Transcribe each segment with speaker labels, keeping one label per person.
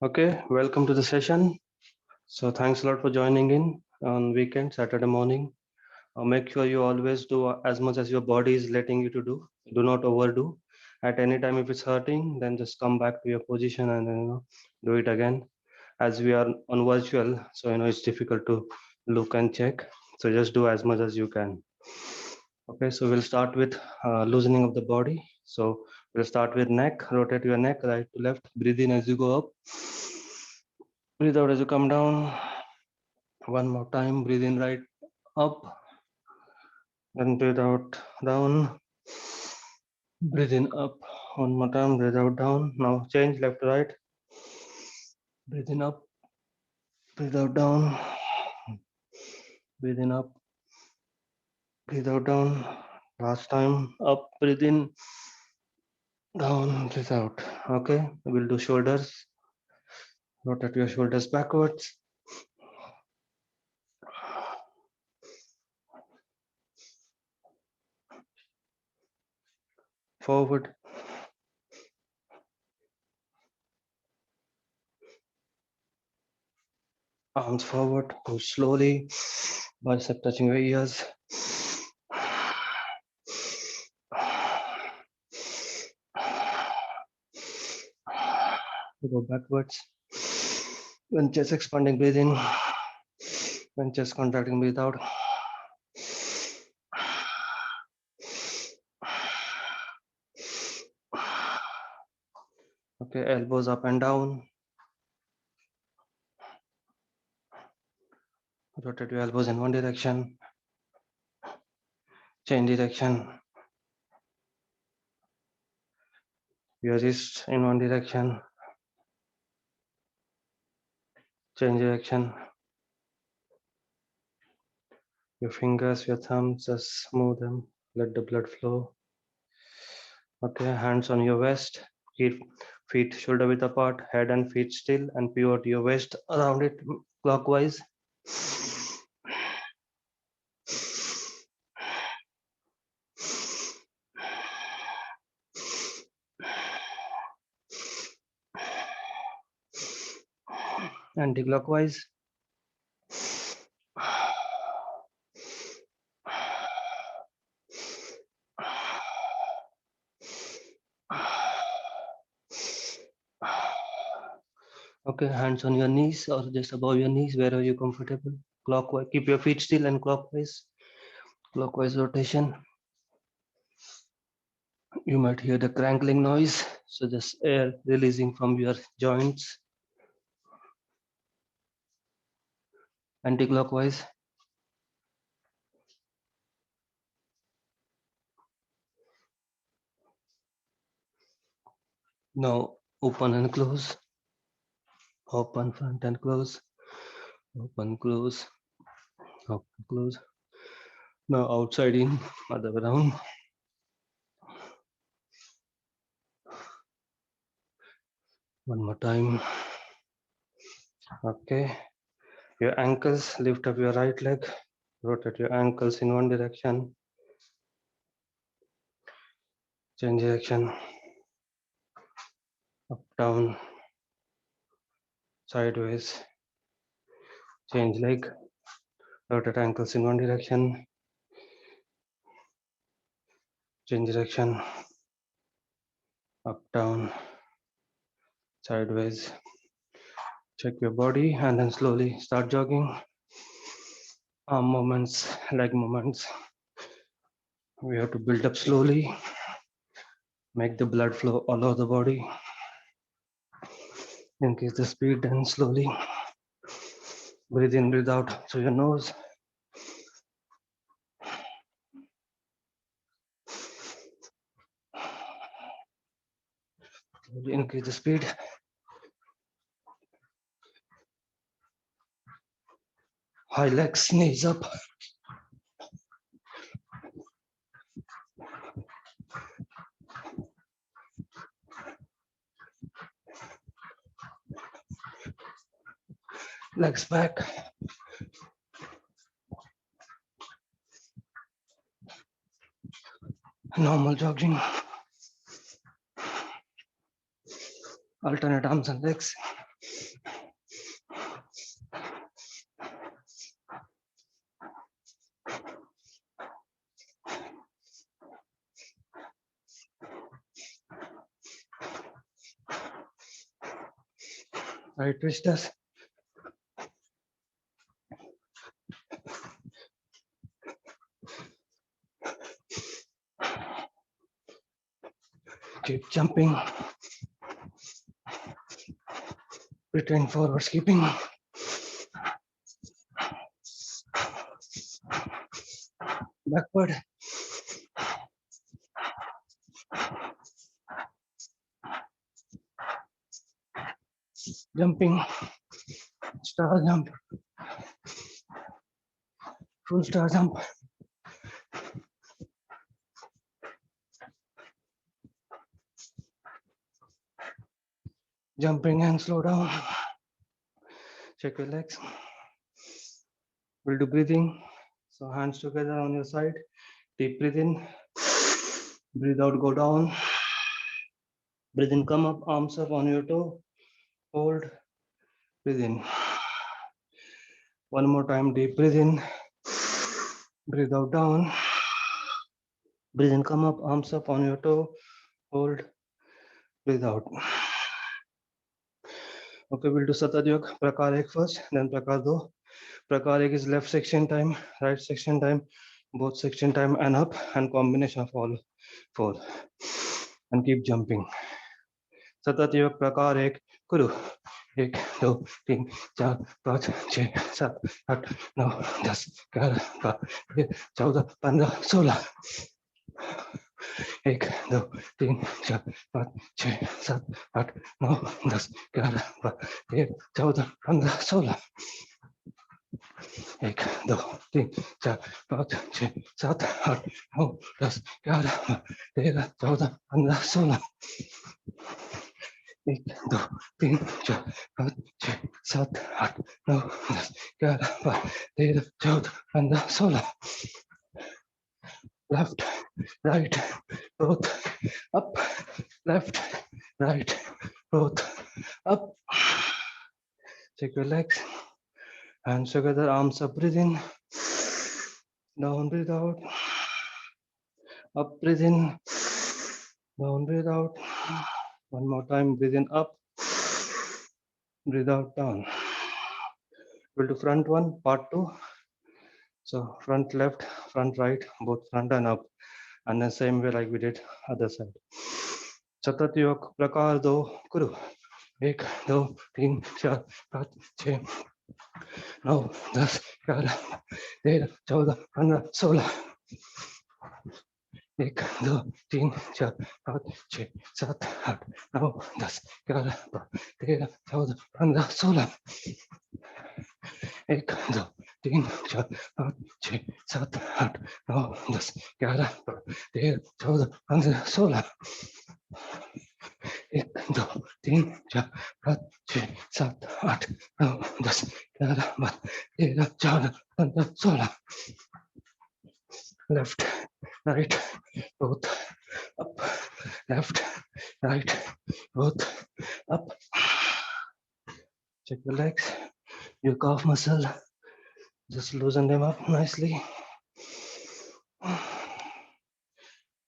Speaker 1: Okay, welcome to the session. So thanks a lot for joining in on weekend, Saturday morning. Make sure you always do as much as your body is letting you to do. Do not overdo. At any time, if it's hurting, then just come back to your position and then, do it again. As we are on virtual, so it's difficult to look and check. So just do as much as you can. Okay, so we'll start with loosening of the body. So we'll start with neck. Rotate your neck right to left. Breathe in as you go up. Breathe out as you come down. One more time. Breathe in right up. Then breathe out down. Breathe in up. One more time. Breathe out down. Now change left to right. Breathe in up. Breathe out down. Breathe in up. Breathe out down. Last time. Up. Breathe in. Down. Breathe out. Okay. We'll do shoulders. Rotate your shoulders backwards. Forward. Arms forward. Push slowly. Bicep touching your ears. Go backwards. When chest expanding, breathe in. When chest contracting, breathe out. Okay, elbows up and down. Rotate your elbows in one direction. Change direction. Your wrists in one direction. Change direction. Your fingers, your thumbs, just move them. Let the blood flow. Okay, hands on your waist. Keep feet shoulder width apart, head and feet still, and pivot your waist around it clockwise. Anti-clockwise. Okay, hands on your knees or just above your knees, wherever you're comfortable. Clockwise, keep your feet still and clockwise. Clockwise rotation. You might hear the crackling noise, so just air releasing from your joints. Anti-clockwise. Now open and close. Open, front and close. Open, close. Open, close. Now outside in, other way around. One more time. Okay. Your ankles, lift up your right leg. Rotate your ankles in one direction. Change direction. Up, down, sideways. Change leg. Rotate ankles in one direction. Change direction. Up, down, sideways. Check your body and then slowly start jogging. Arm movements, leg movements. We have to build up slowly. Make the blood flow all over the body. Increase the speed and slowly. Breathe in, breathe out through your nose. Slowly increase the speed. High legs, knees up. Legs back. Normal jogging. Alternate arms and legs. Right twisters. Keep jumping. Return forward skipping. Backward. Jumping. Star jump. Full star jump. Jumping and slow down. Check your legs. We'll do breathing. So hands together on your side. Deep breathe in. Breathe out, go down. Breathe in, come up, arms up on your toe. Hold. Breathe in. One more time, deep breathe in. Breathe out, down. Breathe in, come up, arms up on your toe. Hold. Breathe out. Okay, we'll do Satat Yoga. Prakar ek first, then Prakar do. Prakar ek is left section time, right section time, both section time and up, and combination of all four. And keep jumping. Satat Yoga Prakar ek kuru. 1 2 3 4 5 6 7 8 9 10 11 12 13 14 15 16 1 2 3 4 5 6 7 8 9 10 11 12 13 14 15 16 1 2 3 4 5 6 7 8 9 10 11 13 14 15 16 1 2 3 4 5 6 7 8 9 10 11 12 13 14 15 16 left, right, both, up, left, right, both, up. Check your legs, hands together, arms up, breathe in, down, breathe out, up, breathe in, down, breathe out. One more time, breathe in, up, breathe out, down. We'll do front one, part 2. So front left, front right, both front and up, and the same way like we did other side. Satat Yoga Prakar do kuru. 1 2 3 4 5 6 9 10 11 13 14 15 16 1 2 3 4 5 6 7 8 9 10 11 12 13 14 15 16 1 2 3 4 5 6 7 8 9 10 11 12 13 14 15 16 1 2 3 4 5 6 7 8 9 10 11 12 13 14 15 16 left, right, both, up, left, right, both, up. Check your legs, your calf muscle, just loosen them up nicely.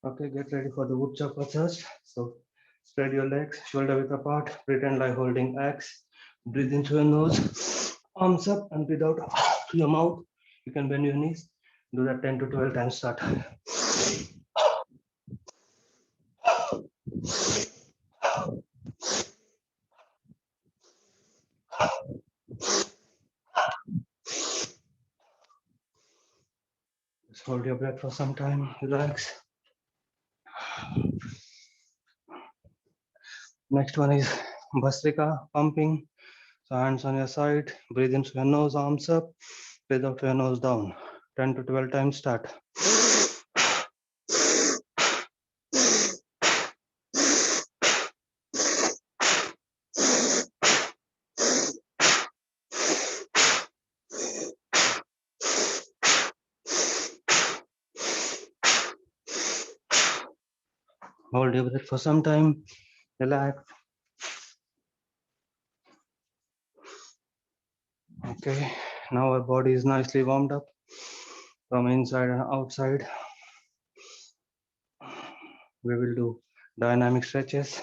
Speaker 1: Okay, get ready for the wood chopper thrust. So spread your legs, shoulder width apart, pretend like holding axe. Breathe in through your nose, arms up, and breathe out through your mouth. You can bend your knees. Do that 10 to 12 times. Start. Just hold your breath for some time. Relax. Next one is Bhastrika, pumping. So hands on your side. Breathe in through your nose, arms up. Breathe out through your nose, down. 10 to 12 times. Start. Hold your breath for some time. Relax. Okay, now our body is nicely warmed up from inside and outside. We will do dynamic stretches.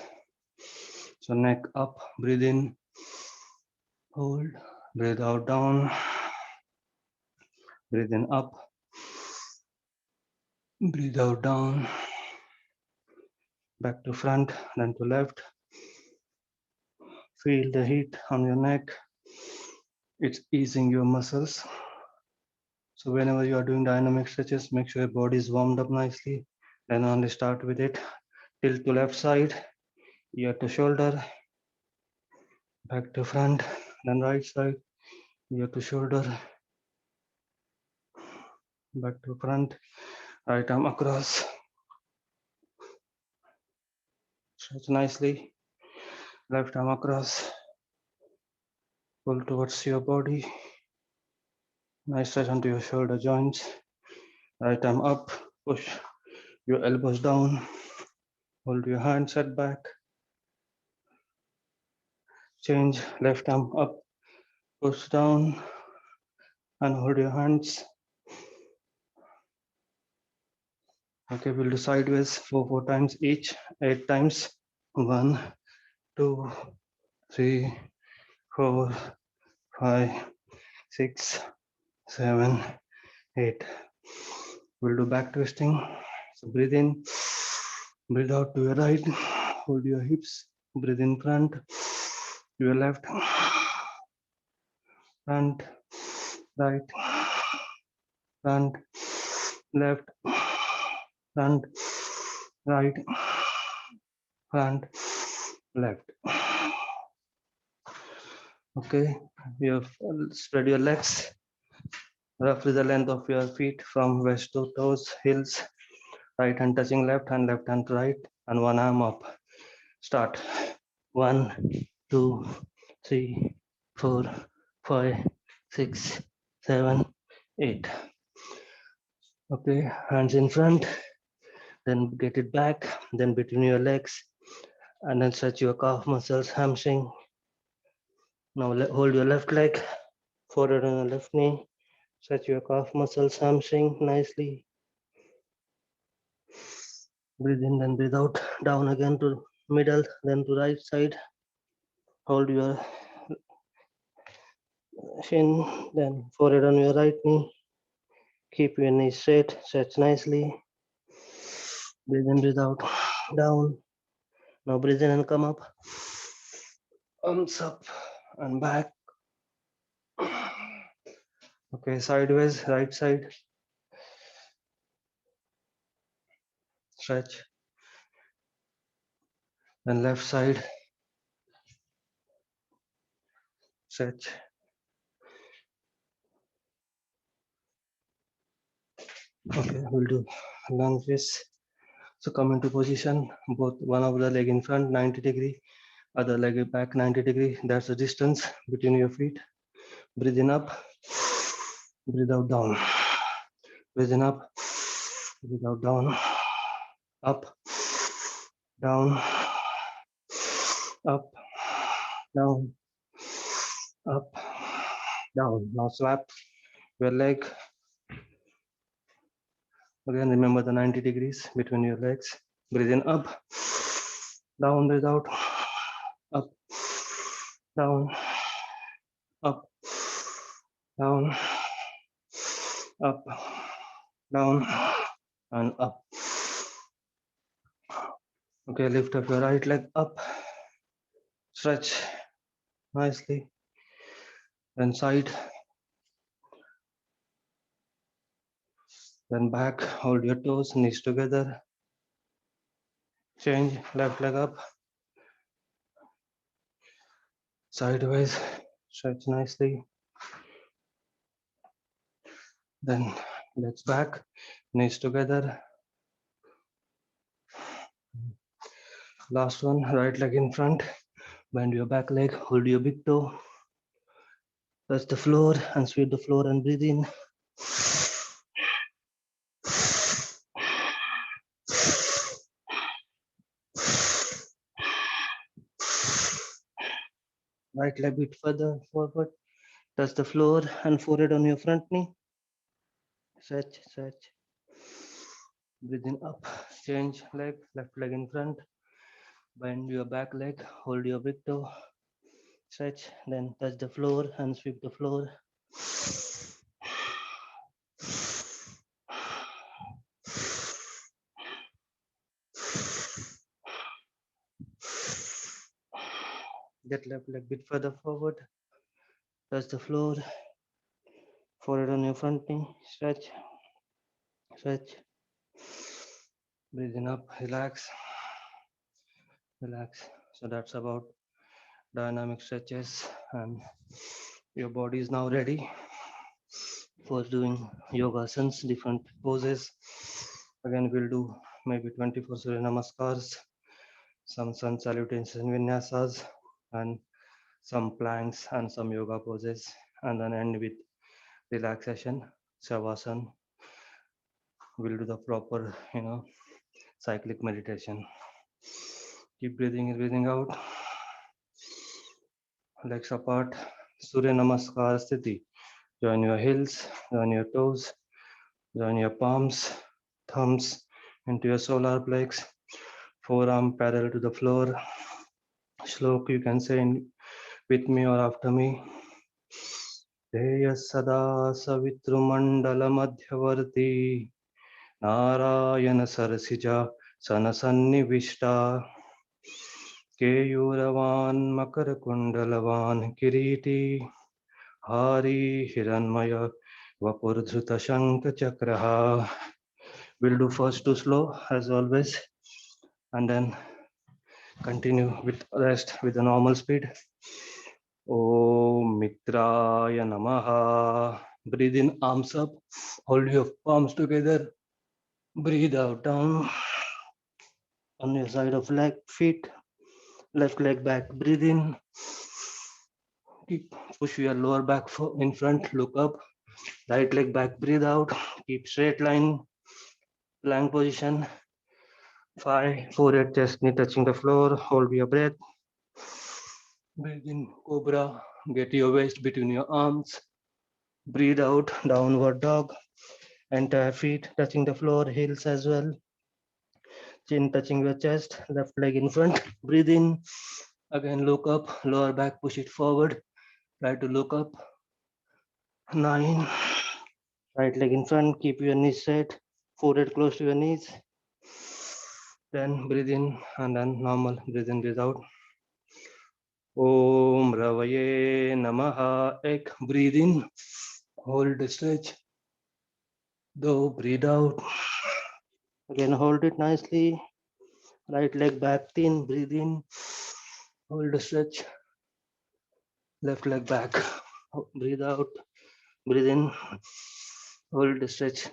Speaker 1: So neck up, breathe in, hold, breathe out, down, breathe in, up, breathe out, down, back to front, then to left. Feel the heat on your neck. It's easing your muscles. So whenever you are doing dynamic stretches, make sure your body is warmed up nicely. Then only start with it. Tilt to left side, ear to shoulder, back to front, then right side, ear to shoulder, back to front, right arm across. Stretch nicely, left arm across, pull towards your body. Nice stretch onto your shoulder joints. Right arm up, push your elbows down, hold your hand set back. Change, left arm up, push down, and hold your hands. Okay, we'll do sideways four times each, 8 times. 1, 2, 3, 4, 5, 6, 7, 8. We'll do back twisting. So breathe in, breathe out to your right, hold your hips, breathe in front, to your left, front, right, front, left, front, right, front, left. Okay, you spread your legs roughly the length of your feet from waist to toes, heels, right hand touching left hand to right, and one arm up. Start. 1, 2, 3, 4, 5, 6, 7, 8. Okay, hands in front, then get it back, then between your legs, and then stretch your calf muscles, hamstring. Now hold your left leg, forward on the left knee, stretch your calf muscles, hamstring nicely. Breathe in, then breathe out, down again to middle, then to right side. Hold your shin, then forehead on your right knee. Keep your knee straight, stretch nicely. Breathe in, breathe out, down. Now breathe in and come up. Arms up and back. Okay, sideways, right side. Stretch. Then left side. Stretch. Okay, we'll do lunges. So come into position, both one of the leg in front, 90 degree, other leg back, 90 degree. That's the distance between your feet. Breathe in up, breathe out down. Breathe in up, breathe out down. Up, down, up, down, up, down. Now swap your leg. Again, remember the 90 degrees between your legs. Breathe in up, down, breathe out, up, down, up, down, up, down, and up. Okay, lift up your right leg up, stretch nicely, then side, then back, hold your toes, knees together, change, left leg up, sideways, stretch nicely, then legs back, knees together. Last one, right leg in front, bend your back leg, hold your big toe, touch the floor and sweep the floor and breathe in. Right leg bit further forward, Touch the floor and forehead on your front knee. Stretch, stretch. Breathing up. Change leg, left leg in front. Bend your back leg, hold your big toe. Stretch, then touch the floor and sweep the floor. Get left leg bit further forward. Touch the floor. Forehead on your front knee. Stretch, stretch. Breathing up, relax, relax. So that's about dynamic stretches, and your body is now ready for doing yoga asanas, different poses. Again, we'll do maybe 24 Surya Namaskars, some sun salutations and vinyasas, and some planks and some yoga poses, and then end with relaxation, shavasana. We'll do the proper, cyclic meditation. Keep breathing in, breathing out. Legs apart. Surya Namaskar Sthiti. Join your heels, join your toes, join your palms, thumbs into your solar plex. Forearm parallel to the floor. Shlok, you can say with me or after me. Deya sada savitru madhyavarti Narayana Sarasija Sanasannivishta Keyuravan Makarkundalavan Kiriti Hari Hiranmaya Vapurdhuta Shanka Chakraha. We'll do first two slow as always, and then continue with rest with the normal speed. Om Mitraya Namaha. Breathe in, arms up, hold your palms together. Breathe out, down on your side of leg, feet, left leg back. Breathe in. Keep push your lower back in front. Look up. Right leg back. Breathe out. Keep straight line. Plank position. 5, forehead, chest, knee touching the floor. Hold your breath. Breathe in, cobra. Get your waist between your arms. Breathe out, downward dog. Entire feet touching the floor, heels as well. Chin touching your chest, left leg in front. Breathe in. Again, look up, lower back, push it forward. Try to look up. 9. Right leg in front, keep your knees straight. Forehead close to your knees. Then breathe in and then normal. Breathe in, breathe out. Om Ravaye Namaha. Ek, breathe in. Hold, stretch. Do, breathe out. Again, hold it nicely. Right leg back thin, breathe in. Hold, stretch. Left leg back. Breathe out. Breathe in. Hold, stretch.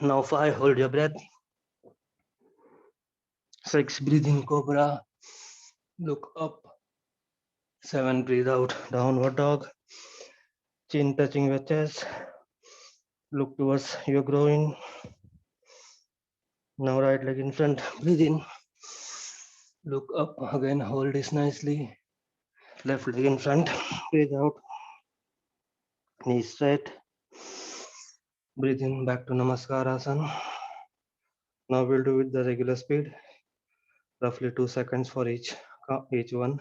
Speaker 1: Now 5, hold your breath. 6, breathe in, cobra. Look up. 7, breathe out, downward dog. Chin touching your chest. Look towards your groin. Now right leg in front, breathe in. Look up, again hold this nicely. Left leg in front, breathe out. Knees straight. Breathe in, back to Namaskar Asana. Now we'll do with the regular speed. Roughly 2 seconds for each one.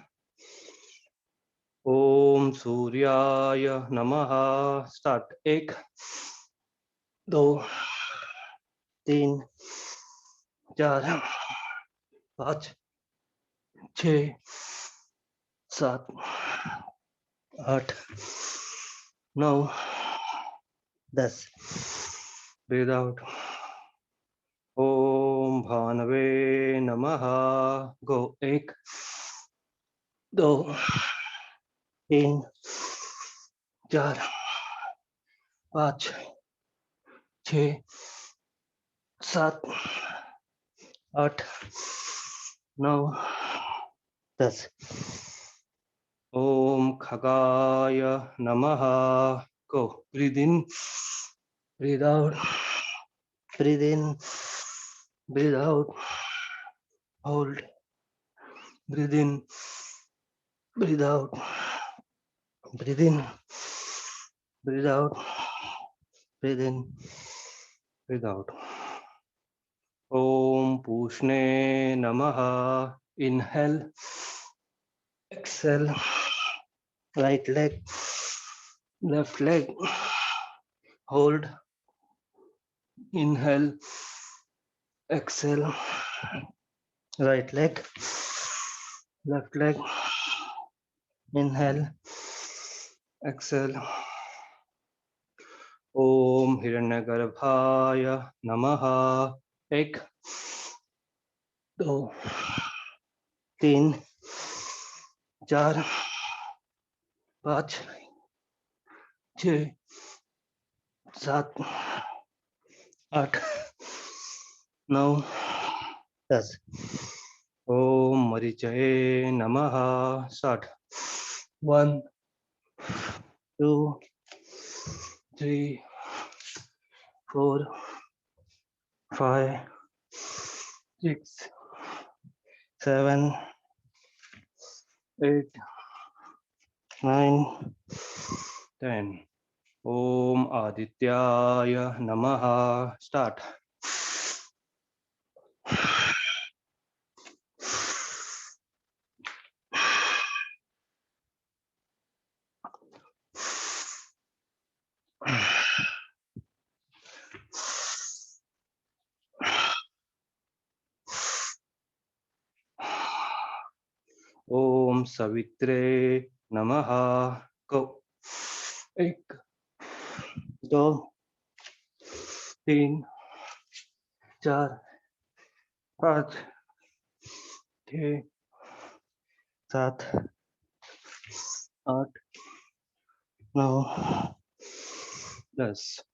Speaker 1: Om Suryaya Namaha. Start. 1, 2, 3, 4, 5, 6, 7, 8, 9, 10. Breathe out. Om Bhanave Namaha. Go. 1, 2, 3, 4, 5, 6, 7, 8, 9, 10. Om Khagaya Namaha. Go. Breathe in. Breathe out. Breathe in. Breathe out. Hold. Breathe in. Breathe out. Breathe in. breathe out, breathe in, breathe out. Om Pushne Namaha. Inhale, exhale, right leg, left leg, hold, inhale, exhale, right leg, left leg, inhale, exhale. Om Hiranyagarbhaya Namaha. एक, दो, तीन, चार, पाँच, छः, सात, आठ, नौ, 10. Om Marichaye Namaha. Start. 1, 2, 3, 4, 5, 6, 7, 8, 9, 10. Om Adityaya Namaha. Start. Om Savitre Namaha. Go. 1, 2, 3, 4, 5, 6, 7, 8, 9, 10.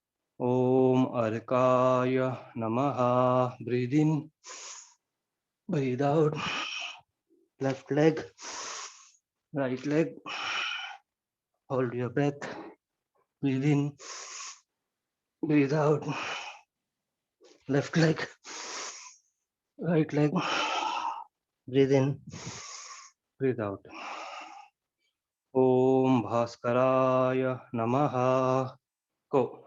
Speaker 1: Om Arkaya Namaha. Breathe in, breathe out. Left leg, right leg. Hold your breath. Breathe in, breathe out. Left leg, right leg. Breathe in, breathe out. Om Bhaskaraya Namaha. Go.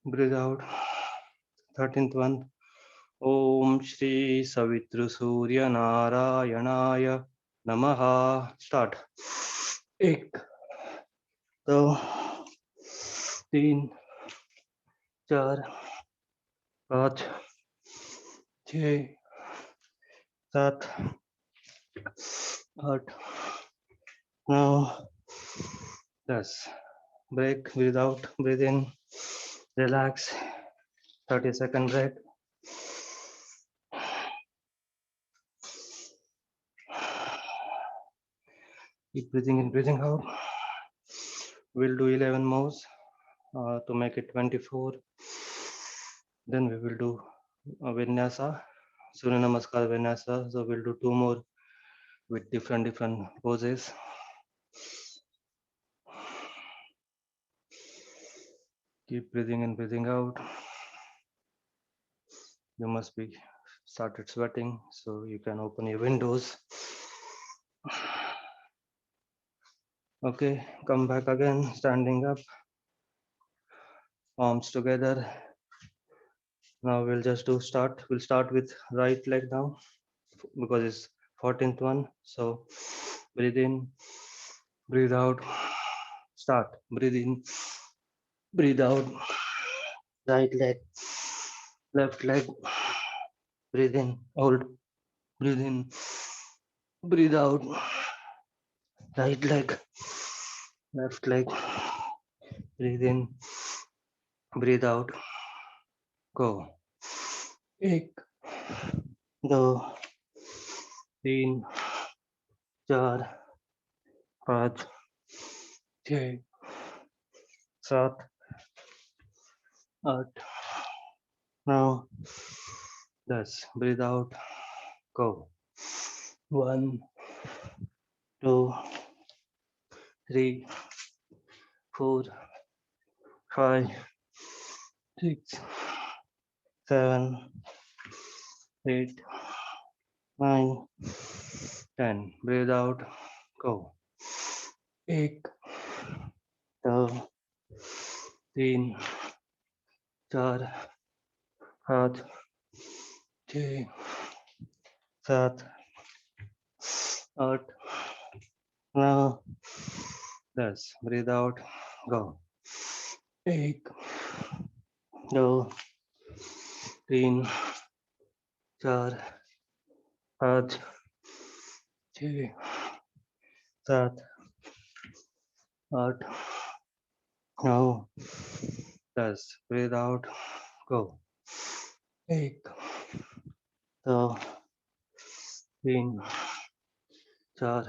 Speaker 1: Breathe out. 13th one. Om Shri Savitru Surya Narayanaya Namaha. Start. 1, 2, 3, 4, 5, 6, 7, 8, 9, 10. Break, breathe out, breathe in, relax. 30-second break. Keep breathing in, breathing out. We'll do 11 more to make it 24. Then we will do Vinyasa, Surya Namaskar Vinyasa. So we'll do 2 more with different poses. Keep breathing in, breathing out. You must be started sweating, so you can open your windows. Okay, come back again, standing up, arms together. Now we'll just do start. We'll start with right leg now because it's 14th one. So breathe in, breathe out, start. Breathe in, breathe out. Right leg, left leg. Breathe in, hold. Breathe in, breathe out. Right leg, left leg. Breathe in, breathe out. Go. 1, 2, 3, 4, 5, 6, 7, 8, 9, 10. Breathe out. Go. 1, 2, 3, 4, 5, 6, 7, 8, 9, 10. Breathe out. Go. 1, 2, 3, 4, 5, 6, 7, 8, 9, 10. Breathe out. Go. 1, 2, 3, 4, 5, 6, 7, 8, 9, 10. Breathe out. Go. 1, 2, 3, 4,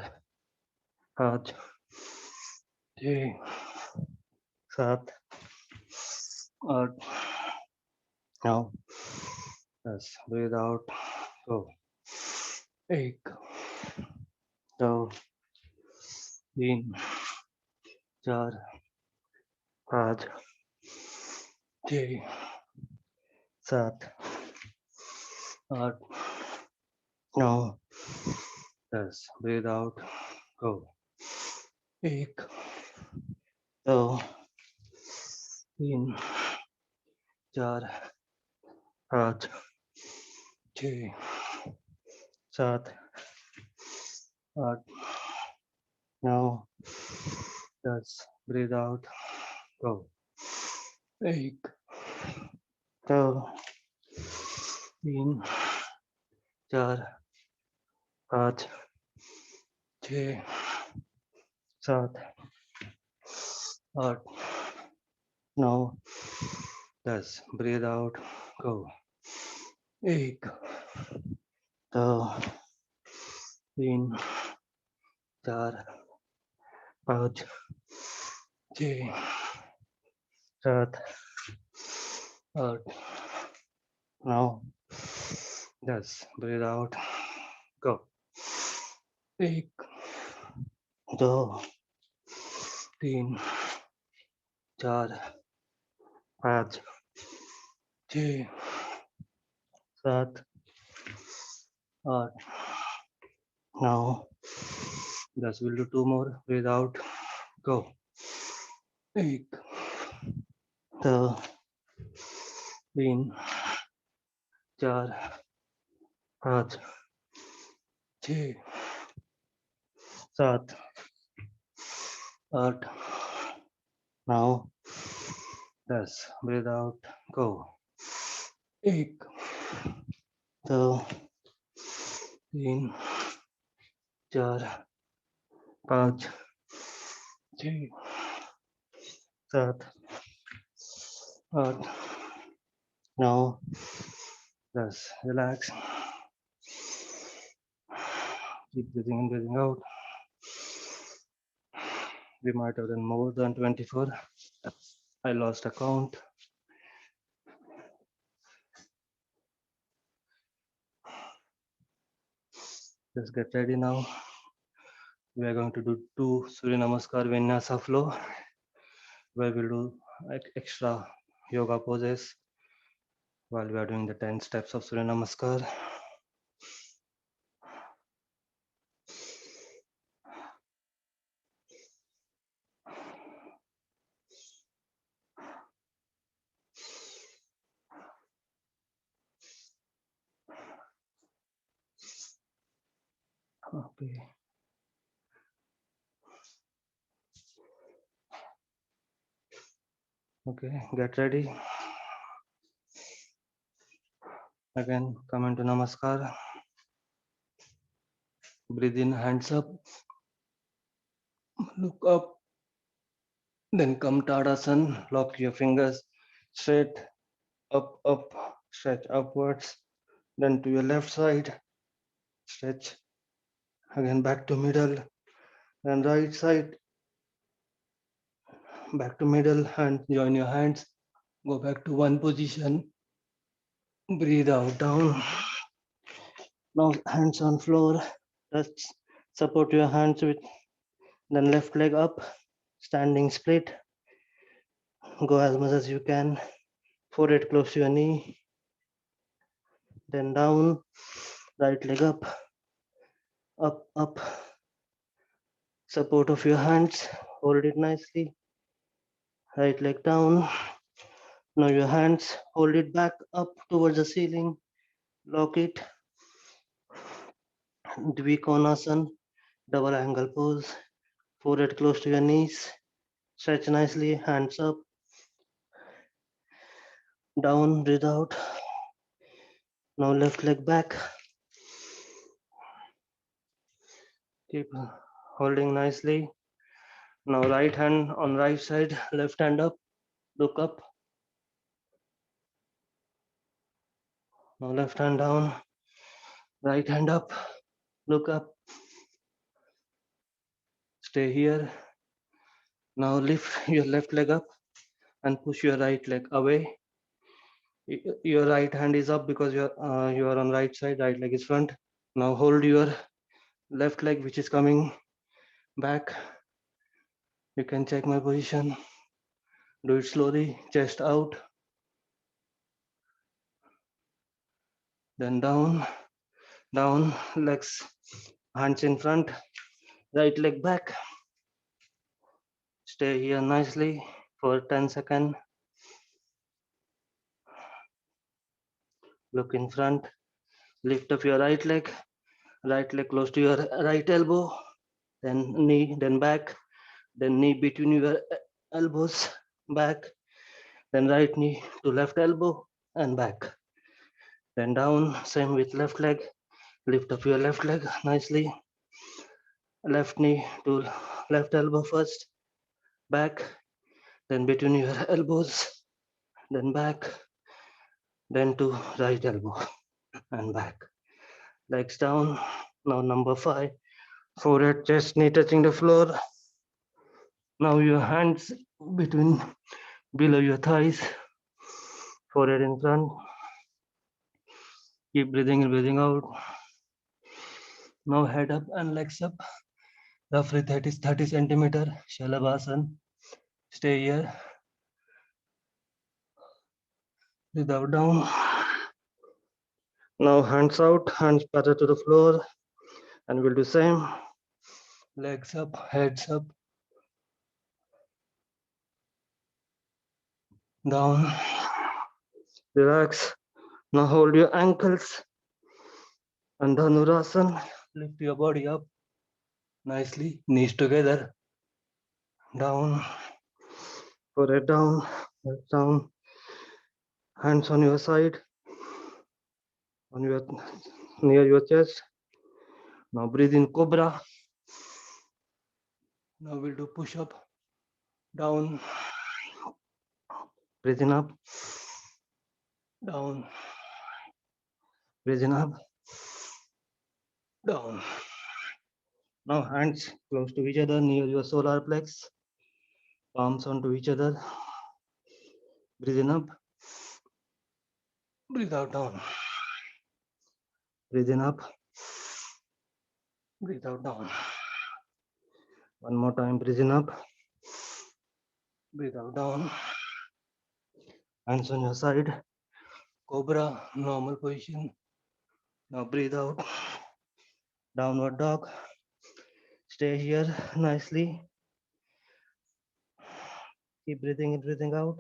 Speaker 1: 5, 6, 7, 8, 9, 10. Breathe out. Go. 1, 2, 3, 4, 5, 6, 7, 8, 9, 10. Breathe out. Go. 1, 2, 3, 4, 5, 6, 7, 8, 9, 10. Breathe out. Go. 1, 2, 3, 4, 5, 6, 7, 8, 9, 10. Breathe out. Go. 1, 2, 3, 4, 5, 6, 7, 8, 9, 10. Breathe out. Go. 1, 2, 3, 4, 5, 6, 7, 8, 9, 10. We'll do 2 more. Breathe out. Go. 1, 2, 3, 4, 5, 6, 7, 8, 9, 10. Breathe out. Go. 1, 2, 3, 4, 5, 6, 7, 8, 9, 10. Relax. Keep breathing in, breathing out. We might have done more than 24. I lost a count. Just get ready now. We are going to do 2 Surya Namaskar Vinyasa flow, where we'll do extra yoga poses while we are doing the 10 steps of Surya Namaskar. Okay. Okay, get ready. Again, come into Namaskar. Breathe in, hands up. Look up. Then come Tadasana. Lock your fingers straight, up, stretch upwards. Then to your left side, stretch. Again, back to middle. Then right side, back to middle, and join your hands. Go back to one position. Breathe out, down. Now hands on floor. Touch. Support your hands with Then left leg up, standing split. Go as much as you can. Forehead close to your knee. Then down, right leg up, up, up. Support of your hands, hold it nicely. Right leg down. Now your hands, hold it back up towards the ceiling. Lock it. Dvikonasana, double angle pose. Forehead close to your knees. Stretch nicely, hands up. Down, breathe out. Now left leg back. Keep holding nicely. Now right hand on right side, left hand up, look up. Now left hand down, right hand up, look up. Stay here. Now lift your left leg up and push your right leg away. Your right hand is up because you are on right side, right leg is front. Now hold your left leg which is coming back. You can check my position. Do it slowly, chest out. Then down, down, legs, hands in front, right leg back. Stay here nicely for 10 seconds. Look in front. Lift up your right leg close to your right elbow, then knee, then back, then knee between your elbows, back, then right knee to left elbow and back. Then down, same with left leg. Lift up your left leg nicely. Left knee to left elbow first, back, then between your elbows, then back, then to right elbow and back. Legs down. Now number 5. Forehead, chest, knee touching the floor. Now your hands between below your thighs. Forehead in front. Keep breathing in, breathing out. Now head up and legs up. Roughly 30 centimeter. Shalabhasana. Stay here. Breathe out down. Now hands out, hands parallel to the floor. And we'll do same. Legs up, heads up. Down. Relax. Now hold your ankles. And Dhanurasana. Lift your body up nicely. Knees together. Down. Forehead down. Head down. Hands on your side. On your near your chest. Now breathe in cobra. Now we'll do push up. Down. Breathe in up. Down. Breathe in up. Down. Now hands close to each other near your solar plex. Palms onto each other. Breathe in up. Breathe out down. Breathe in up. Breathe out down. One more time. Breathe in up. Breathe out down. Hands on your side. Cobra, normal position. Now breathe out. Downward dog. Stay here nicely. Keep breathing in, breathing out.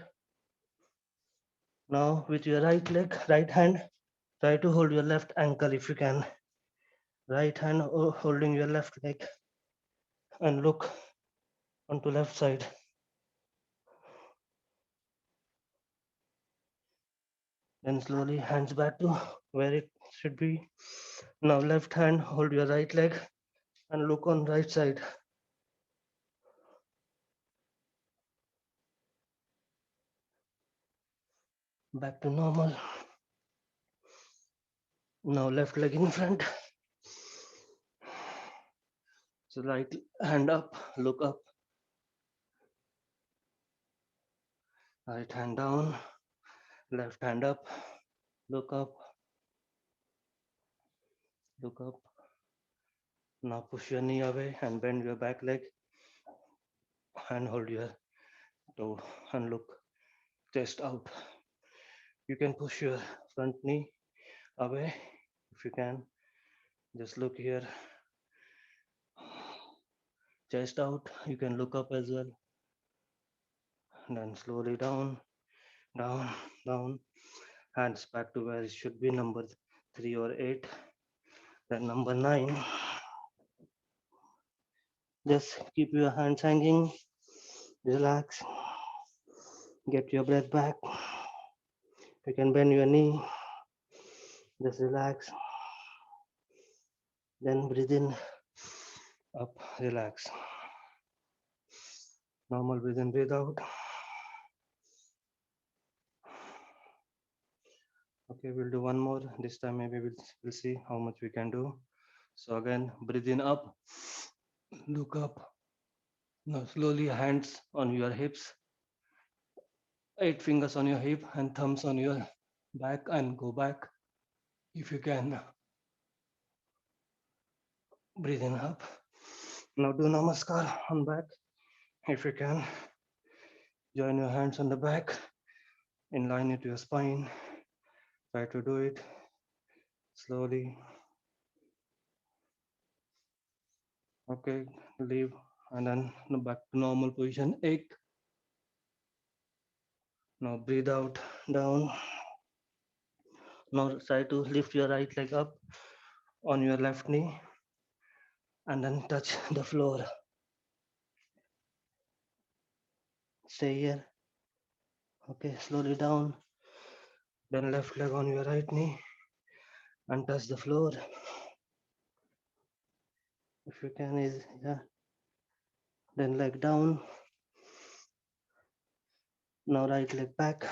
Speaker 1: Now with your right leg, right hand, try to hold your left ankle if you can. Right hand holding your left leg and look onto left side. Then slowly hands back to where it should be. Now left hand hold your right leg and look on right side. Back to normal. Now left leg in front. So right hand up, look up. Right hand down, left hand up, look up, look up. Now push your knee away and bend your back leg. and hold your toe and look chest out. You can push your front knee away if you can. Just look here, chest out. You can look up as well. And then slowly down, down, down. Hands back to where it should be, number 3 or 8. Then number 9. Just keep your hands hanging. Relax. Get your breath back. You can bend your knee. Just relax. Then breathe in, up, relax. Normal breathe in, breathe out. Okay, we'll do one more. This time maybe we'll see how much we can do. So again, breathe in up, look up. Now slowly hands on your hips, 8 fingers on your hip and thumbs on your back, and go back if you can. Breathe in up. Now do namaskar on back if you can. Join your hands on the back, in line with your spine. Try to do it slowly. Okay, leave and then back to normal position. 8. Now breathe out, down. Now try to lift your right leg up on your left knee and then touch the floor. Stay here. Okay, slowly down. Then left leg on your right knee and touch the floor. If you can, is yeah. Then leg down. Now right leg back.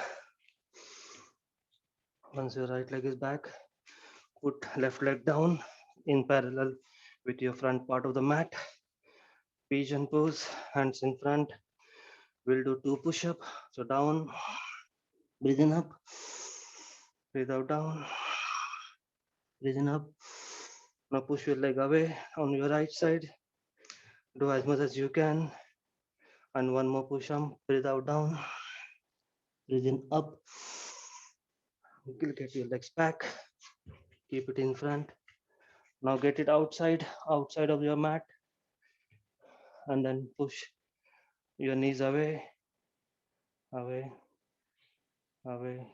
Speaker 1: Once your right leg is back, put left leg down in parallel with your front part of the mat. Pigeon pose, hands in front. We'll do 2 push-up. So down, breathe in up, breathe out down, breathe in up. Now push your leg away on your right side. Do as much as you can. And one more push-up, breathe out down, breathe in up. Get your legs back, keep it in front. Now get it outside of your mat, and then push your knees away, away, away.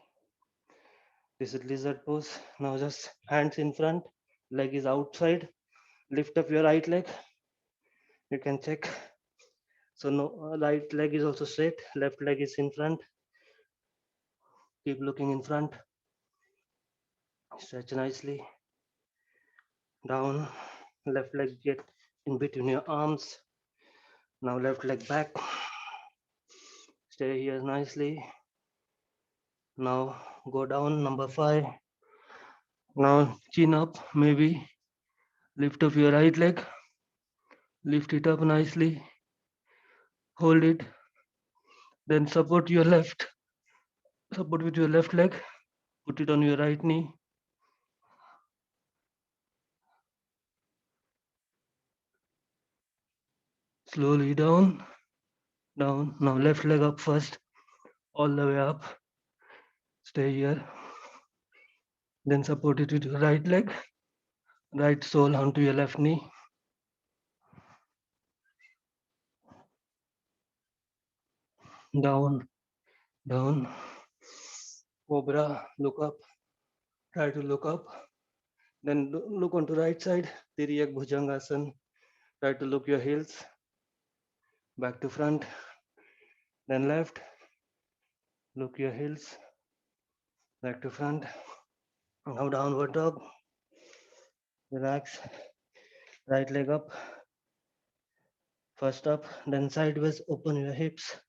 Speaker 1: This is lizard pose. Now just hands in front, leg is outside. Lift up your right leg. You can check. So no, right leg is also straight, left leg is in front. Keep looking in front. Stretch nicely. Down, left leg get in between your arms. Now left leg back. Stay here nicely. Now go down, number 5. Now chin up, maybe. Lift up your right leg. Lift it up nicely. Hold it. Then support your left. Support with your left leg. Put it on your right knee. Slowly down, down. Now left leg up first. All the way up. Stay here. Then support it with your right leg. Right sole onto your left knee. Down, down. Cobra, look up. Try to look up. Then look onto right side. Tiriyak Bhujangasana. Try to look your heels. Back to front. Then left. Look your heels. Back to front. Now downward dog. Relax. Right leg up. First up. Then sideways. Open your hips.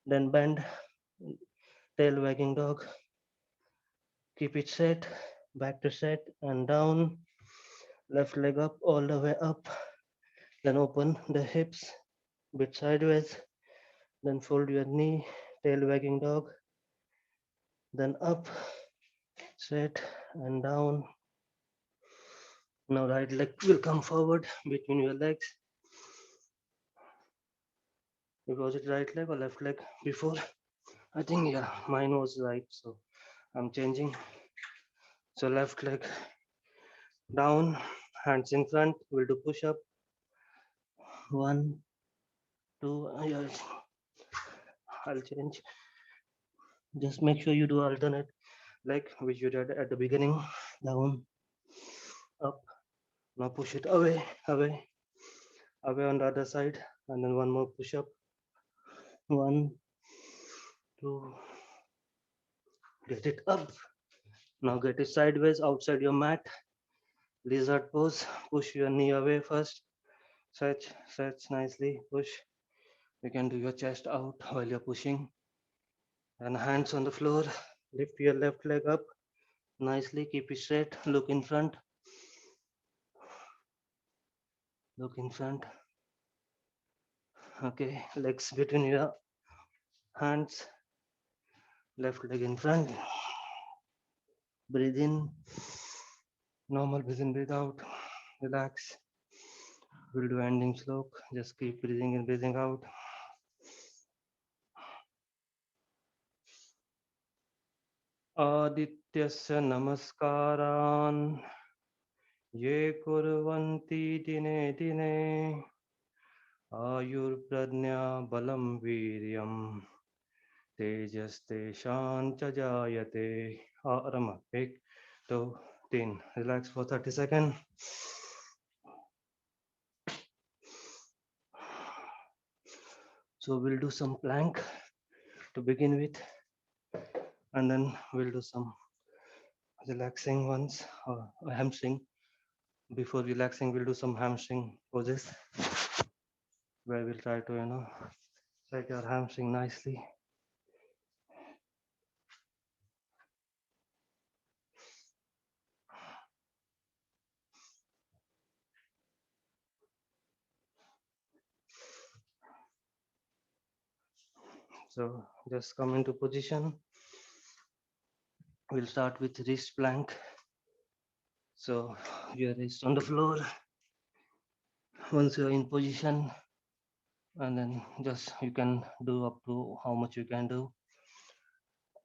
Speaker 1: Then bend. Tail wagging dog. Keep it set. Back to set and down. Left leg up all the way up. Then open the hips. Bit sideways. Then fold your knee. Tail wagging dog. Then up. Set and down. Now right leg will come forward between your legs. Was it right leg or left leg before? I think, yeah, mine was right. So I'm changing. So left leg down, hands in front. We'll do push up. One, two. Yeah, I'll change. Just make sure you do alternate leg, which you did at the beginning. Down, up. Now push it away, away, away on the other side. And then one more push up. One, two. Get it up. Now get it sideways outside your mat. Lizard pose. Push your knee away first. Stretch nicely. Push. You can do your chest out while you're pushing. And hands on the floor. Lift your left leg up nicely. Keep it straight. Look in front. Look in front. Okay. Legs between your hands. Left leg in front. Breathe in. Normal breathe in, breathe out. Relax. We'll do ending slope. Just keep breathing in, breathing out. Adityasya namaskaran ye kurvanti dine dine ayurpradnya balam viryam tejaste shancha jayate. Rama, ek, two, तीन. Relax for 30 seconds. So we'll do some plank to begin with, and then we'll do some relaxing ones, hamstring. Before relaxing, we'll do some hamstring poses where we'll try to, set your hamstring nicely. So just come into position. We'll start with wrist plank. So your wrist on the floor. Once you're in position, and then just you can do up to how much you can do.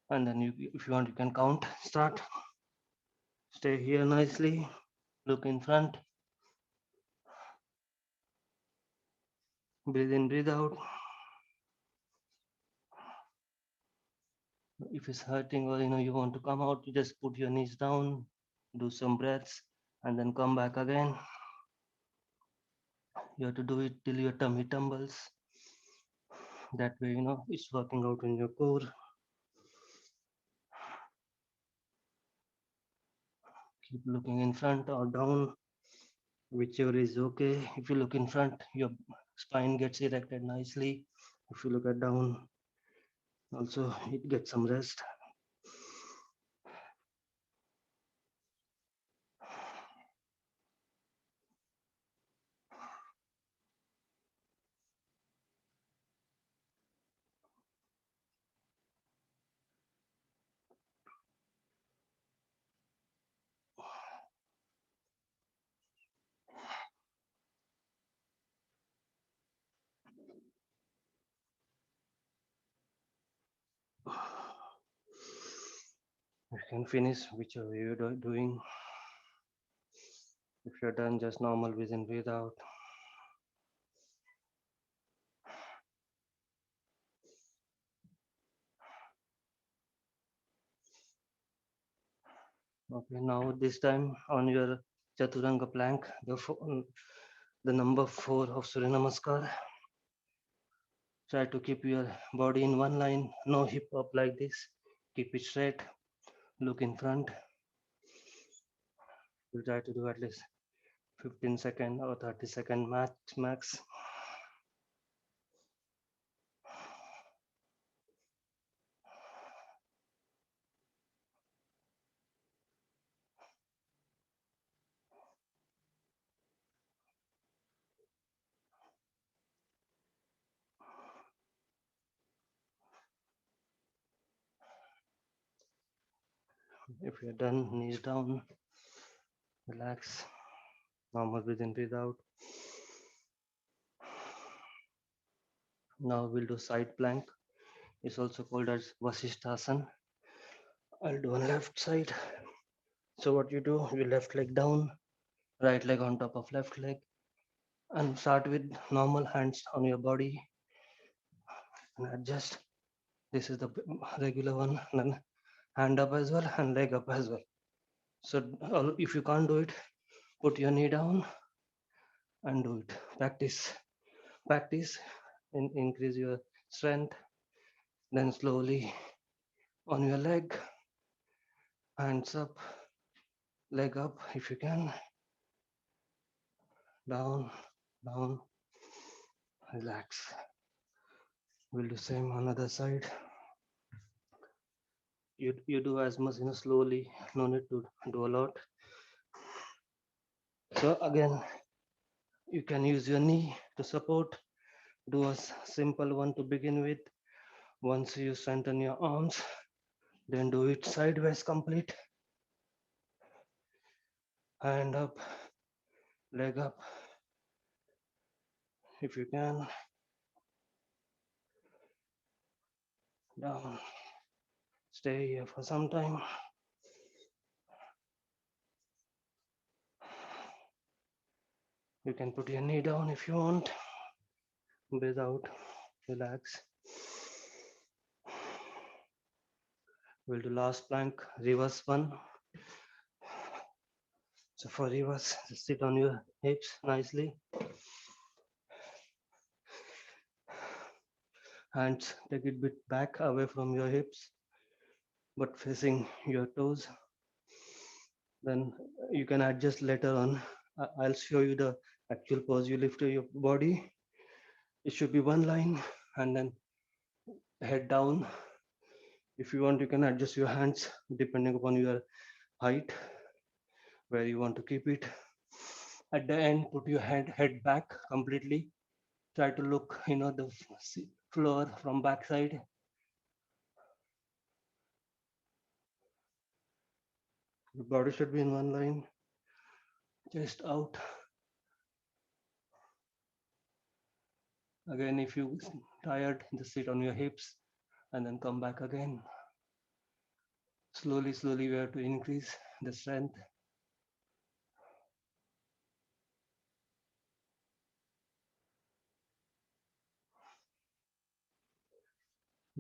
Speaker 1: And then if you want, you can count. Start. Stay here nicely. Look in front. Breathe in, breathe out. If it's hurting or you want to come out, you just put your knees down, do some breaths, and then come back again. You have to do it till your tummy tumbles. That way, it's working out in your core. Keep looking in front or down, whichever is okay. If you look in front, your spine gets erected nicely. If you look at down, also it gets some rest. You can finish whichever you're doing. If you're done, just normal breathe in, breathe out. Okay, now this time on your Chaturanga plank, the number 4 of Surya Namaskar. Try to keep your body in one line, no hip up like this. Keep it straight, look in front. We'll try to do at least 15-second or 30-second max. If you're done, knees down, relax, normal breathe in, breathe out. Now we'll do side plank. It's also called as Vasishthasana. I'll do on left side. So what you do, your left leg down, right leg on top of left leg, and start with normal hands on your body and adjust. This is the regular one, and then hand up as well and leg up as well. So if you can't do it, put your knee down and do it. Practice, and increase your strength. Then slowly on your leg, hands up, leg up if you can, down, down, relax. We'll do same on other side. You do as much, slowly, no need to do a lot. So again, you can use your knee to support. Do a simple one to begin with. Once you strengthen your arms, then do it sideways complete. Hand up, leg up if you can, down. Stay here for some time. You can put your knee down if you want. Breathe out, relax. We'll do last plank, reverse one. So for reverse, just sit on your hips nicely. Hands take it bit back away from your hips, but facing your toes. Then you can adjust later on. I'll show you the actual pose. You lift your body. It should be one line and then head down. If you want, you can adjust your hands depending upon your height, where you want to keep it. At the end, put your head back completely. Try to look, the floor from backside. The body should be in one line. Chest out. Again, if you tired, just sit on your hips and then come back again. Slowly, slowly, we have to increase the strength.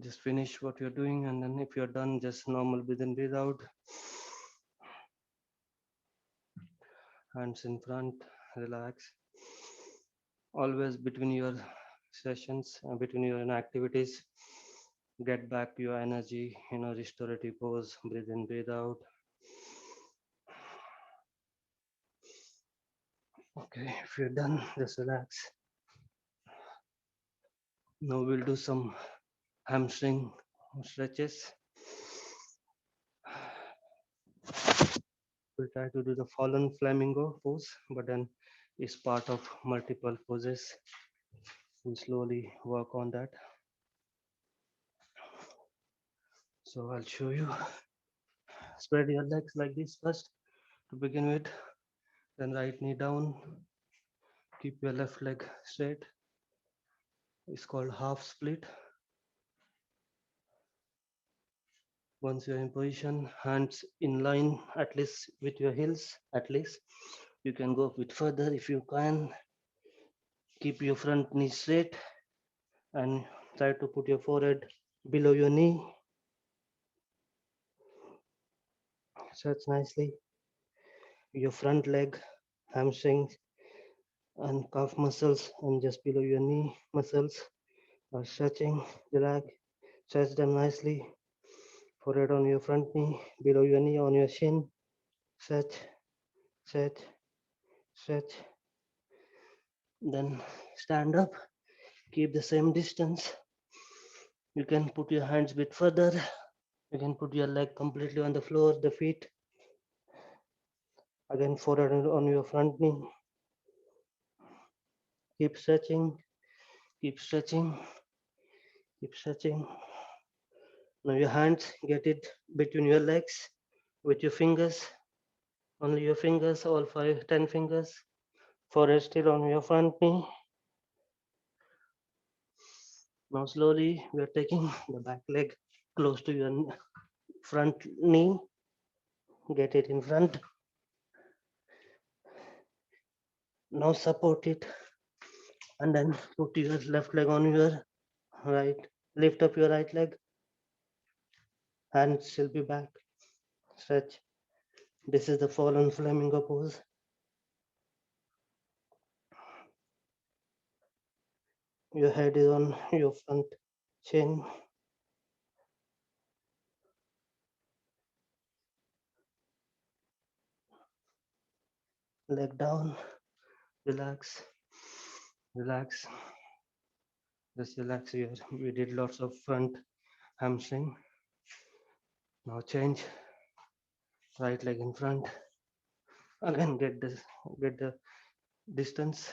Speaker 1: Just finish what you're doing, and then if you're done, just normal breathe in, breathe out. Hands in front, relax. Always between your sessions, between your activities, get back your energy, restorative pose, breathe in, breathe out. Okay, if you're done, just relax. Now we'll do some hamstring stretches. We'll try to do the fallen flamingo pose, but then it's part of multiple poses. We'll slowly work on that. So I'll show you. Spread your legs like this first to begin with, then right knee down. Keep your left leg straight. It's called half split. Once you're in position, hands in line at least with your heels, at least. You can go a bit further if you can. Keep your front knee straight and try to put your forehead below your knee. Stretch nicely. Your front leg, hamstrings, and calf muscles, and just below your knee muscles are stretching. Relax, stretch them nicely. Forehead on your front knee, below your knee on your shin. Stretch, stretch, stretch. Then stand up. Keep the same distance. You can put your hands a bit further. You can put your leg completely on the floor, the feet. Again, forehead on your front knee. Keep stretching, keep stretching, keep stretching. Now your hands, get it between your legs with your fingers. Only your fingers, all 10 fingers. Forehead still on your front knee. Now slowly we are taking the back leg close to your front knee. Get it in front. Now support it and then put your left leg on your right. Lift up your right leg. Hands will be back. Stretch. This is the fallen flamingo pose. Your head is on your front chin. Leg down. Relax. Relax. Just relax here. We did lots of front hamstring. Now change. Right leg in front. Again get the distance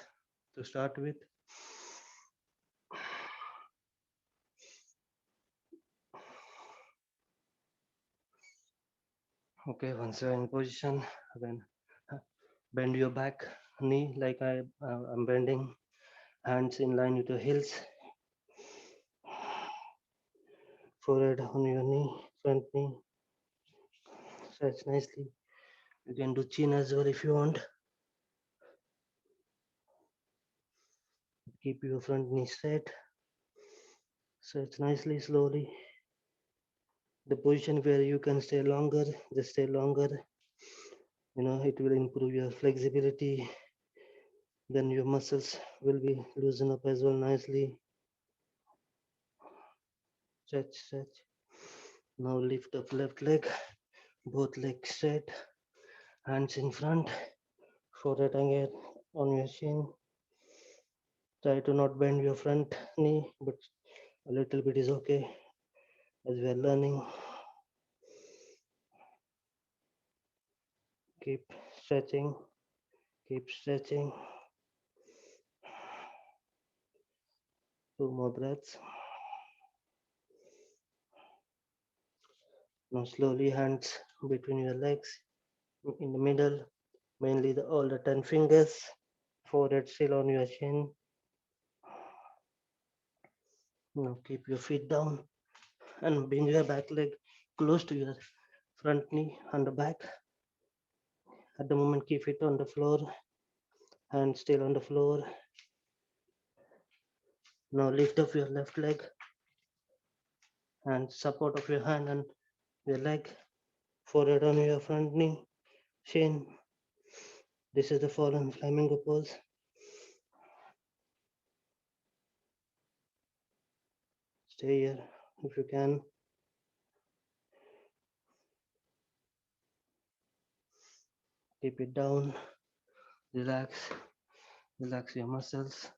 Speaker 1: to start with. Okay, once you're in position, again bend your back knee like I'm bending. Hands in line with your heels. Forehead on your knee, front knee. Stretch nicely. You can do chin as well if you want. Keep your front knee straight. Stretch nicely, slowly. The position where you can stay longer, just stay longer. It will improve your flexibility. Then your muscles will be loosen up as well nicely. Stretch, stretch. Now lift up left leg, both legs straight, hands in front, forehead again on your chin. Try to not bend your front knee, but a little bit is okay as we are learning. Keep stretching, keep stretching. 2 more breaths. Now slowly hands between your legs in the middle, mainly all the 10 fingers, forehead still on your chin. Now keep your feet down and bring your back leg close to your front knee and the back. At the moment, keep it on the floor, hands still on the floor. Now lift up your left leg and support of your hand and your leg, forehead on your front knee, chin. This is the fallen flamingo pose. Stay here if you can. Keep it down. Relax. Relax your muscles.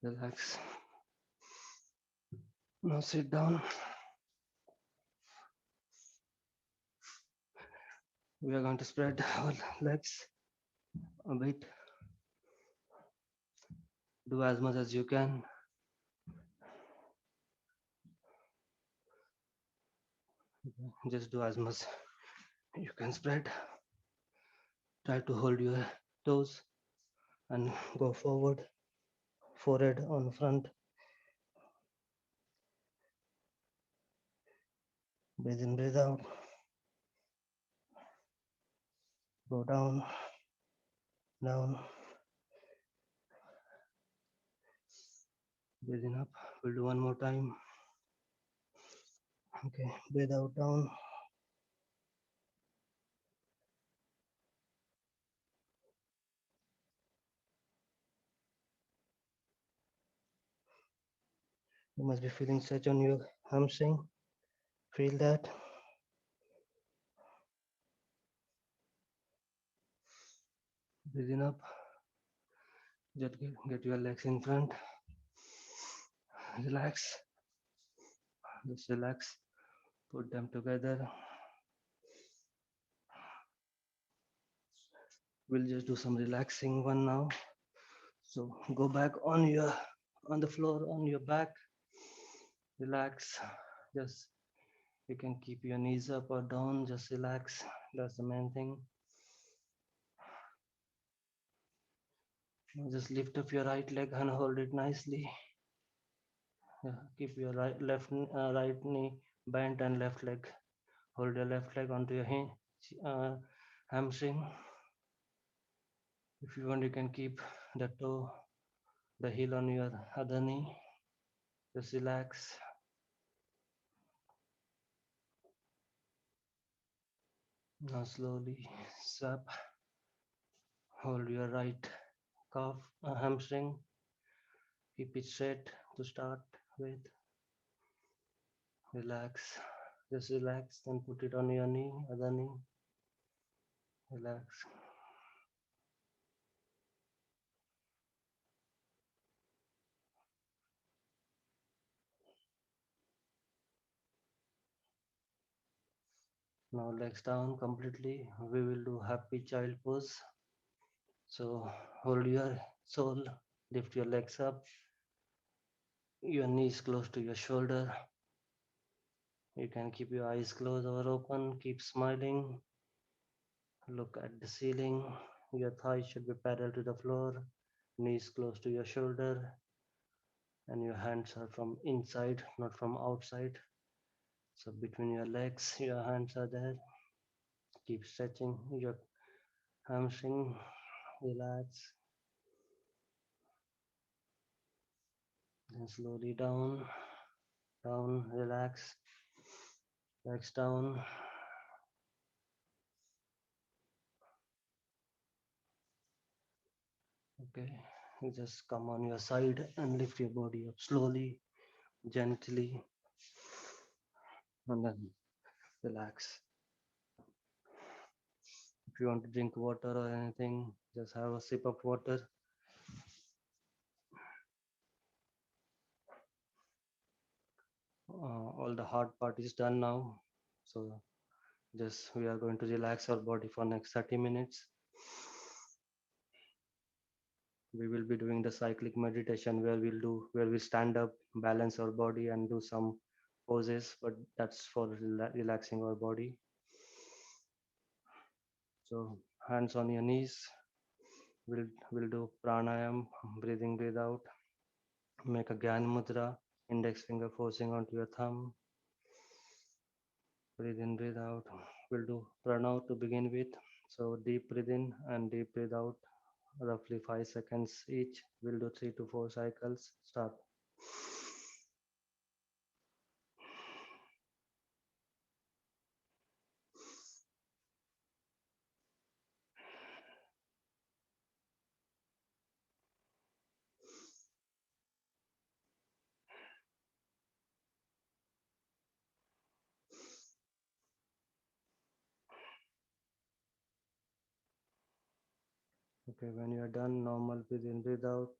Speaker 1: Relax. Now sit down. We are going to spread our legs a bit. Do as much as you can. Just do as much you can spread. Try to hold your toes and go forward. Forehead on front. Breathe in, breathe out. Go down, down. Breathing up. We'll do one more time. Okay, breathe out, down. You must be feeling stretch on your hamstring. Feel that. Breathing up. Just get your legs in front. Relax. Just relax. Put them together. We'll just do some relaxing one now. So go back on the floor on your back. Relax. Just you can keep your knees up or down. Just relax. That's the main thing. Now just lift up your right leg and hold it nicely. Yeah, keep your right knee bent and left leg. Hold your left leg onto your hamstring. If you want, you can keep the toe, the heel on your other knee. Just relax. Now slowly swap. Hold your right calf, hamstring. Keep it straight to start with. Relax. Just relax. Then put it on your knee, other knee. Relax. Now legs down completely. We will do happy child pose. So hold your sole, lift your legs up, your knees close to your shoulder. You can keep your eyes closed or open, keep smiling. Look at the ceiling. Your thighs should be parallel to the floor, knees close to your shoulder, and your hands are from inside, not from outside. So between your legs, your hands are there. Keep stretching your hamstring. Relax. Then slowly down, down, relax. Legs down. Okay. You just come on your side and lift your body up slowly, gently, and then relax. If you want to drink water or anything, just have a sip of water. All the hard part is done now. So just we are going to relax our body for next 30 minutes. We will be doing the cyclic meditation where we stand up, balance our body and do some poses, but that's for relaxing our body. So hands on your knees. We'll do pranayam, breathing, breathe out. Make a Gyan Mudra, index finger forcing onto your thumb. Breathe in, breathe out. We'll do pranav to begin with. So deep breathe in and deep breathe out, roughly 5 seconds each. We'll do 3 to 4 cycles. Start. Okay, when you are done, normal breathe in, breathe out.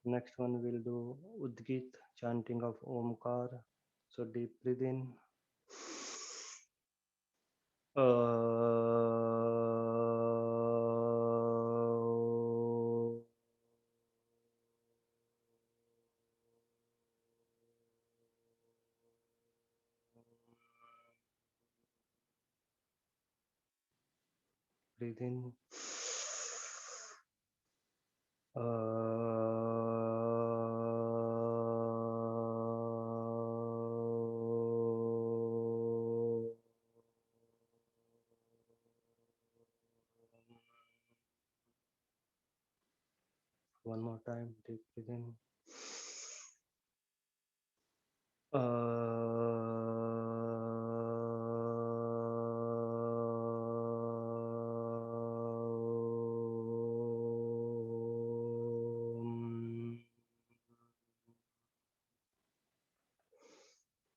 Speaker 1: Next one we'll do Udgit, chanting of Omkar. So deep breathe in. Breathe in. One more time, deep breathe in.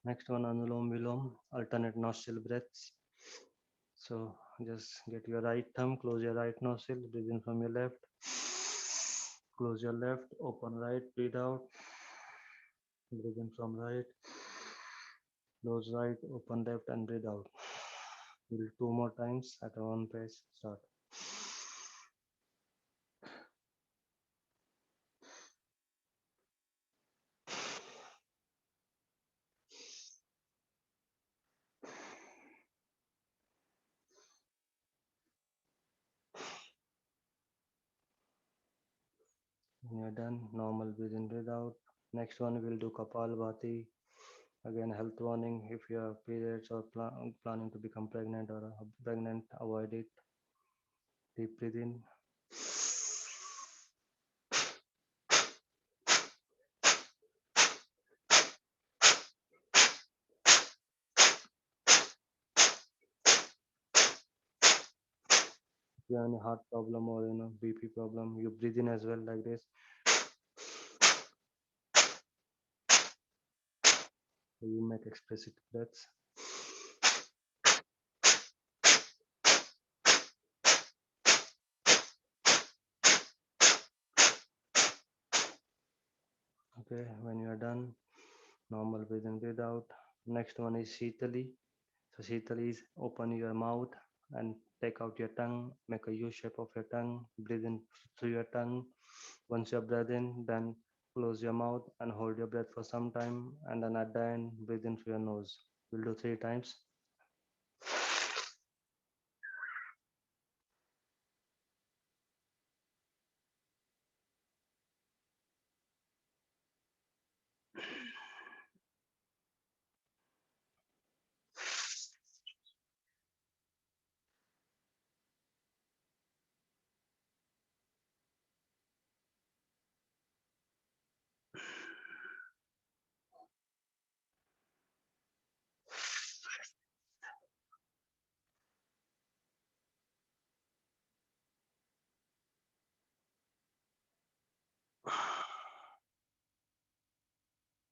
Speaker 1: Next one, Anulom Vilom, alternate nostril breaths. So just get your right thumb, close your right nostril, breathe in from your left. Close your left, open right, breathe out. Breathe in from right. Close right, open left, and breathe out. We'll do 2 more times at our own pace. Start. When you're done, normal breathe in, breathe out. Next one we'll do Kapalbhati. Again, health warning. If you have periods or planning to become pregnant or pregnant, avoid it. Deep breathe in. If you have any heart problem or BP problem, you breathe in as well like this. So you make explicit breaths. Okay, when you are done, normal breathe in, breathe out. Next one is Shitali. So Shitali is open your mouth and take out your tongue, make a U shape of your tongue, breathe in through your tongue. Once you breathe in, then close your mouth and hold your breath for some time, and then at the end, breathe in through your nose. We'll do 3 times.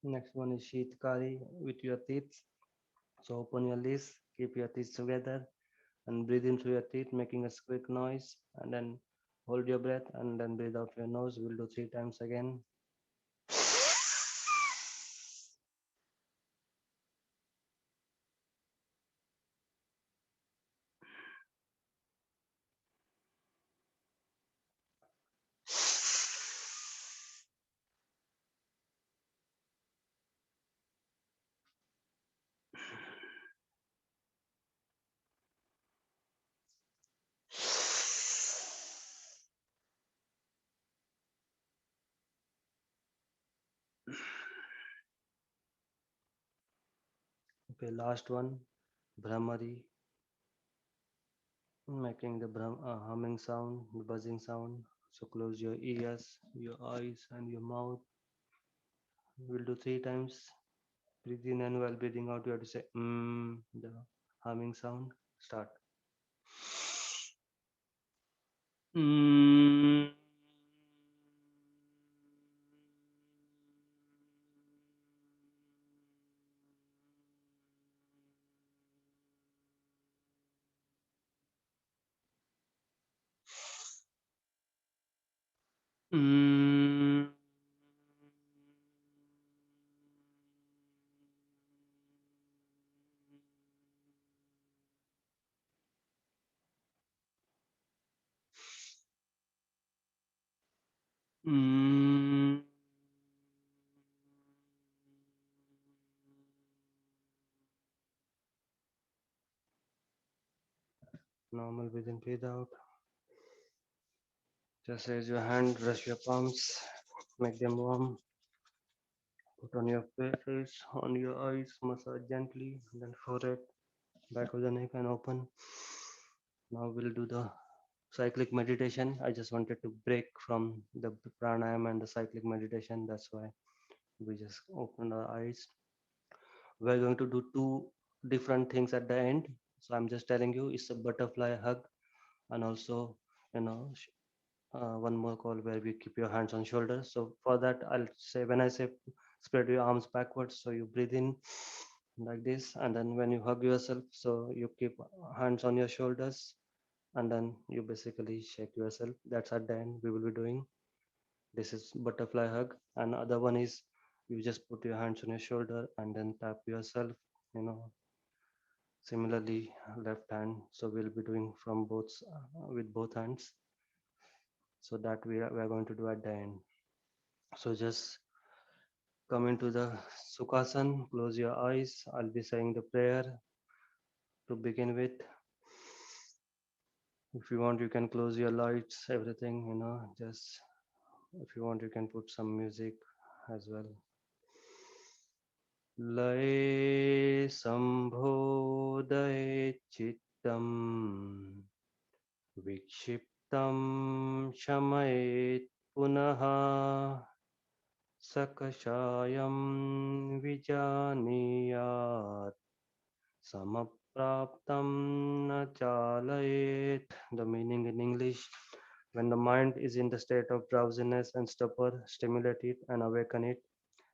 Speaker 1: Next one is Sheetkari with your teeth. So open your lips, keep your teeth together, and breathe in through your teeth, making a squeak noise, and then hold your breath and then breathe out your nose. We'll do 3 times again. Okay, last one, Brahmari, making the humming sound, the buzzing sound. So close your ears, your eyes, and your mouth. We'll do 3 times. Breathe in, and while breathing out, you have to say the humming sound. Start. Mm. Mm. Mm. Normal breathe in, breathe out. Just raise your hand, rest your palms, make them warm. Put on your face, on your eyes, massage gently, then forehead, back of the neck, and open. Now we'll do the cyclic meditation. I just wanted to break from the pranayama and the cyclic meditation. That's why we just open our eyes. We're going to do 2 different things at the end. So I'm just telling you, it's a butterfly hug, and also, you know, one more call where we keep your hands on shoulders. So for that, I'll say when I say spread your arms backwards, so you breathe in like this, and then when you hug yourself, so you keep hands on your shoulders, and then you basically shake yourself. That's at the end we will be doing. This is butterfly hug, and other one is you just put your hands on your shoulder and then tap yourself. You know, similarly left hand. So we'll be doing from both with both hands. So that we are going to do at the end. So just come into the Sukhasan, close your eyes. I'll be saying the prayer to begin with. If you want, you can close your lights, everything, just if you want, you can put some music as well. लये सम्भोदये चित्तम् विक्षिप्तं शमयेत् पुनः सकषायं विजानीयात् समप्राप्तं न चालयेत्. The meaning in English: when the mind is in the state of drowsiness and stupor, stimulate it and awaken it.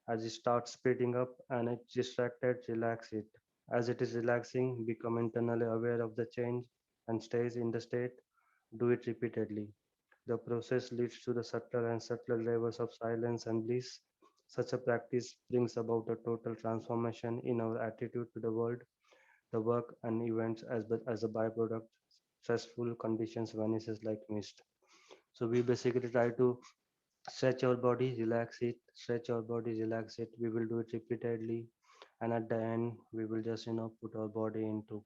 Speaker 1: As it starts speeding up and it's distracted, relax it. As it is relaxing, become internally aware of the change and stays in the state. Do it repeatedly. The process leads to the subtler and subtler levels of silence and bliss. Such a practice brings about a total transformation in our attitude to the world, the work, and events as a byproduct. Stressful conditions vanishes like mist. So we basically try to stretch our body, relax it, stretch our body, relax it. We will do it repeatedly, and at the end, we will just put our body into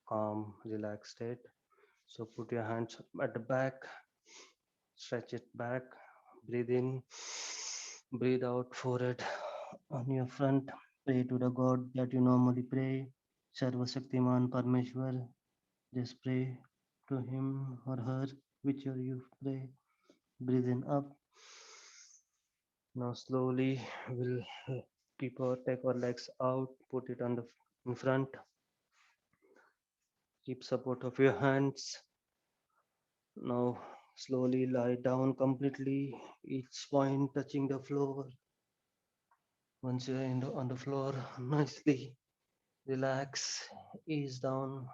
Speaker 1: calm, relaxed state. So put your hands at the back, stretch it back, breathe in, breathe out, forehead on your front. Pray to the God that you normally pray. Sarva Shaktiman Parmeshwar. Just pray to him or her, whichever you pray. Breathe in up. Now slowly we'll take our legs out, put it on the in front. Keep support of your hands. Now slowly lie down completely, each point touching the floor. Once you're on the floor, nicely relax, ease down,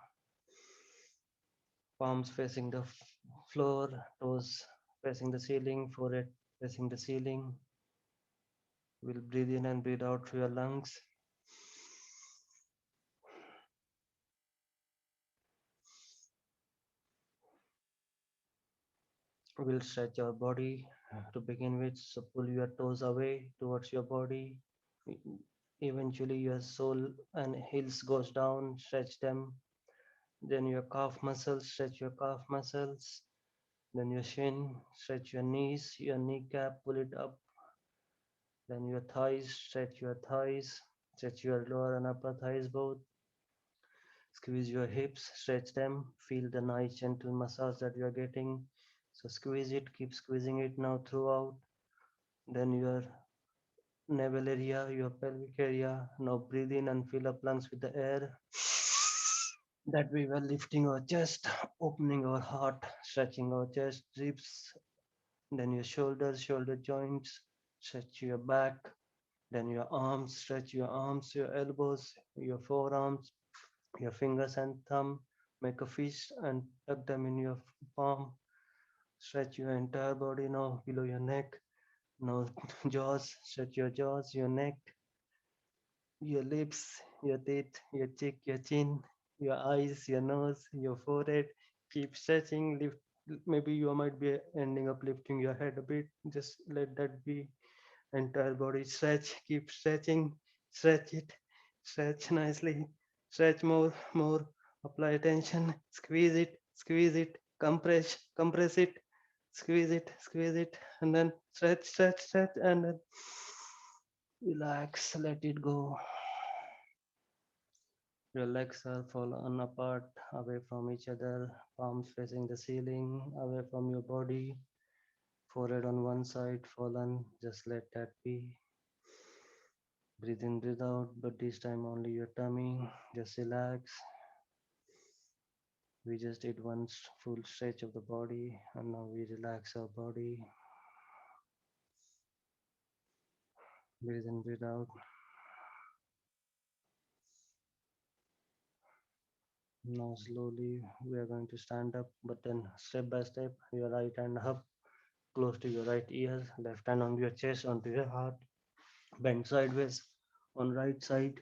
Speaker 1: palms facing the floor, toes facing the ceiling, forehead facing the ceiling. We'll breathe in and breathe out through your lungs. We'll stretch our body to begin with. So pull your toes away towards your body. Eventually your sole and heels goes down, stretch them. Then your calf muscles, stretch your calf muscles. Then your shin, stretch your knees, your kneecap, pull it up. Then your thighs, stretch your thighs, stretch your lower and upper thighs both. Squeeze your hips, stretch them, feel the nice gentle massage that you are getting. So squeeze it, keep squeezing it now throughout. Then your navel area, your pelvic area. Now breathe in and fill up lungs with the air. That we were lifting our chest, opening our heart, stretching our chest, ribs, then your shoulders, shoulder joints, stretch your back, then your arms, stretch your arms, your elbows, your forearms, your fingers and thumb. Make a fist and tuck them in your palm. Stretch your entire body now below your neck. Now jaws, stretch your jaws, your neck, your lips, your teeth, your cheek, your chin, your eyes, your nose, your forehead. Keep stretching. Lift. Maybe you might be ending up lifting your head a bit. Just let that be. Entire body stretch. Keep stretching. Stretch it. Stretch nicely. Stretch more, more. Apply tension. Squeeze it. Squeeze it. Compress. Compress it. Squeeze it. Squeeze it. And then stretch, stretch, stretch, and then relax. Let it go. Your legs are fallen apart, away from each other, palms facing the ceiling, away from your body, forehead on one side, fallen. Just let that be. Breathe in, breathe out, but this time only your tummy. Just relax. We just did one full stretch of the body, and now we relax our body. Breathe in, breathe out. Now slowly we are going to stand up, but then step by step, your right hand up, close to your right ear, left hand on your chest, onto your heart. Bend sideways on right side.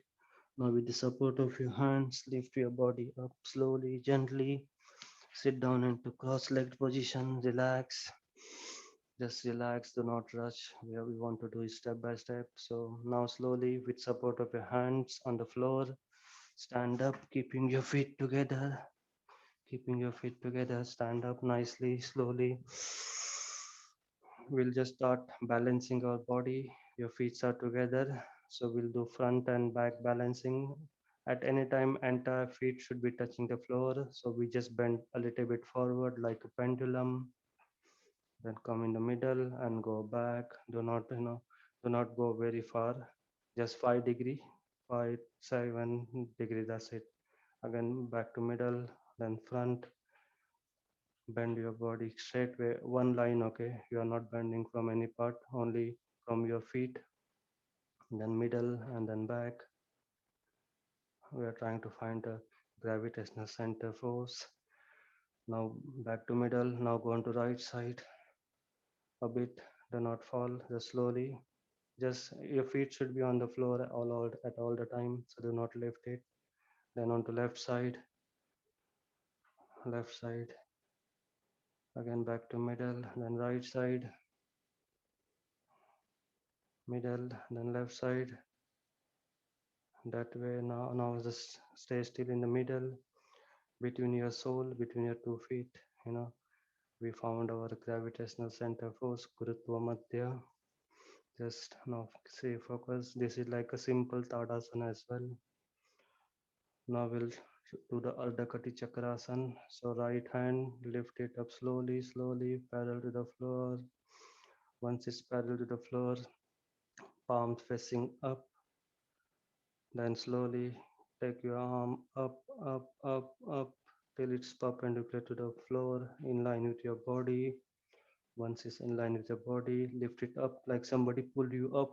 Speaker 1: Now with the support of your hands, lift your body up slowly, gently. Sit down into cross-legged position. Relax. Just relax. Do not rush. We want to do it step by step. So now slowly, with support of your hands on the floor, stand up, keeping your feet together. Keeping your feet together. Stand up nicely, slowly. We'll just start balancing our body. Your feet are together. So we'll do front and back balancing. At any time, entire feet should be touching the floor. So we just bend a little bit forward like a pendulum, then come in the middle and go back. Do not, do not go very far. Just 5 degree, 5, 7 degree. That's it. Again, back to middle, then front. Bend your body straight way, one line. Okay, you are not bending from any part, only from your feet. Then middle and then back. We are trying to find the gravitational center force. Now back to middle. Now go on to right side a bit. Do not fall. Just slowly. Just your feet should be on the floor at all the time. So do not lift it. Then on to left side. Left side. Again back to middle. Then right side. Middle. Then left side. That way. Now just stay still in the middle between your sole, between your 2 feet. You know we found our gravitational center force, Gurutva Madhya. Just now say focus. This is like a simple Tadasana as well. Now we'll do the Ardha Kati Chakrasana. So right hand, lift it up slowly, slowly, parallel to the floor. Once it's parallel to the floor, palms facing up. Then slowly take your arm up, up, up, up till it's perpendicular to the floor in line with your body. Once it's in line with your body, lift it up like somebody pulled you up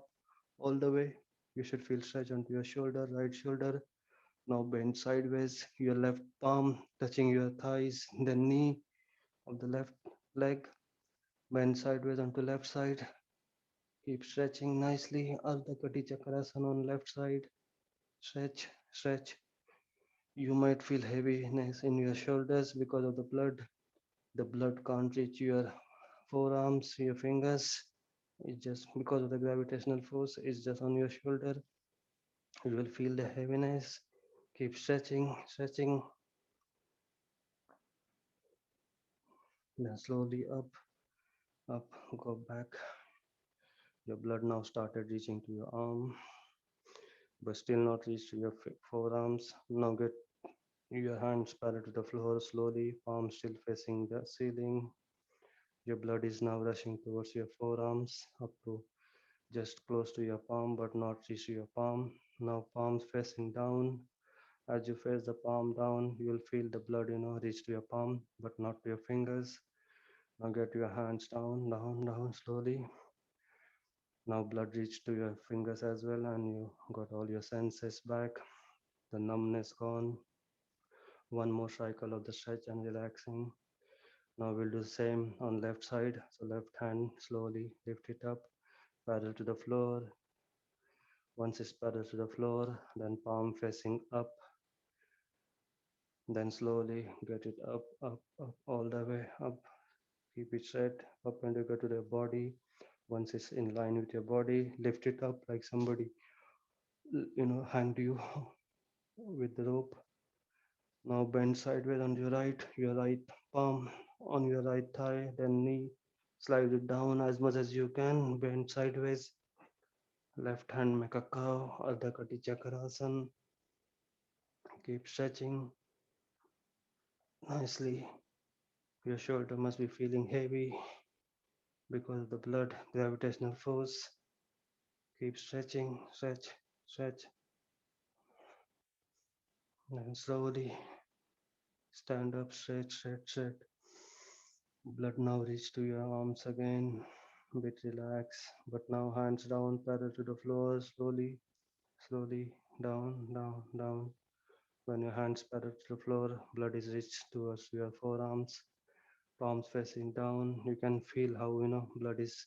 Speaker 1: all the way. You should feel stretch onto your shoulder, right shoulder. Now bend sideways, your left palm touching your thighs, the knee of the left leg. Bend sideways onto left side. Keep stretching nicely. Ardha Kati Chakrasana on left side. Stretch, stretch. You might feel heaviness in your shoulders because of the blood. The blood can't reach your forearms, your fingers. It's just because of the gravitational force, it's just on your shoulder. You will feel the heaviness. Keep stretching, stretching. Then slowly up, up, go back. Your blood now started reaching to your arm, but still not reached to your forearms. Now get your hands parallel to the floor slowly, palms still facing the ceiling. Your blood is now rushing towards your forearms up to just close to your palm, but not reach to your palm. Now palms facing down. As you face the palm down, you will feel the blood, reach to your palm, but not to your fingers. Now get your hands down, down, down slowly. Now blood reached to your fingers as well, and you got all your senses back. The numbness gone. One more cycle of the stretch and relaxing. Now we'll do the same on left side. So left hand slowly lift it up, parallel to the floor. Once it's parallel to the floor, then palm facing up. Then slowly get it up, up, up, all the way up. Keep it straight, perpendicular to the body. Once it's in line with your body, lift it up like somebody, hanged you with the rope. Now bend sideways on your right palm on your right thigh, then knee. Slide it down as much as you can. Bend sideways. Left hand make a cow, Ardha Kati Chakrasana. Keep stretching nicely. Your shoulder must be feeling heavy because of the blood gravitational force. Keep stretching, stretch, stretch. And slowly stand up, stretch, stretch, stretch. Blood now reach to your arms again. Bit relax, but now hands down, parallel to the floor, slowly, slowly, down, down, down. When your hands parallel to the floor, blood is reached towards your forearms, palms facing down. You can feel how blood is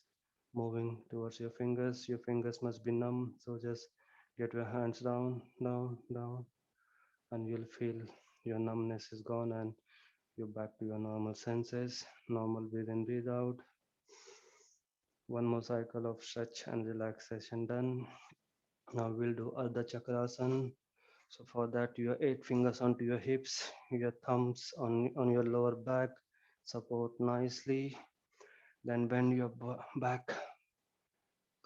Speaker 1: moving towards your fingers. Your fingers must be numb, so just get your hands down, down, down, and you'll feel your numbness is gone and you're back to your normal senses. Normal breathe in, breathe out. One more cycle of stretch and relaxation done. Now we'll do Ardha Chakrasana. So for that, your 8 fingers onto your hips, your thumbs on your lower back, support nicely. Then bend your back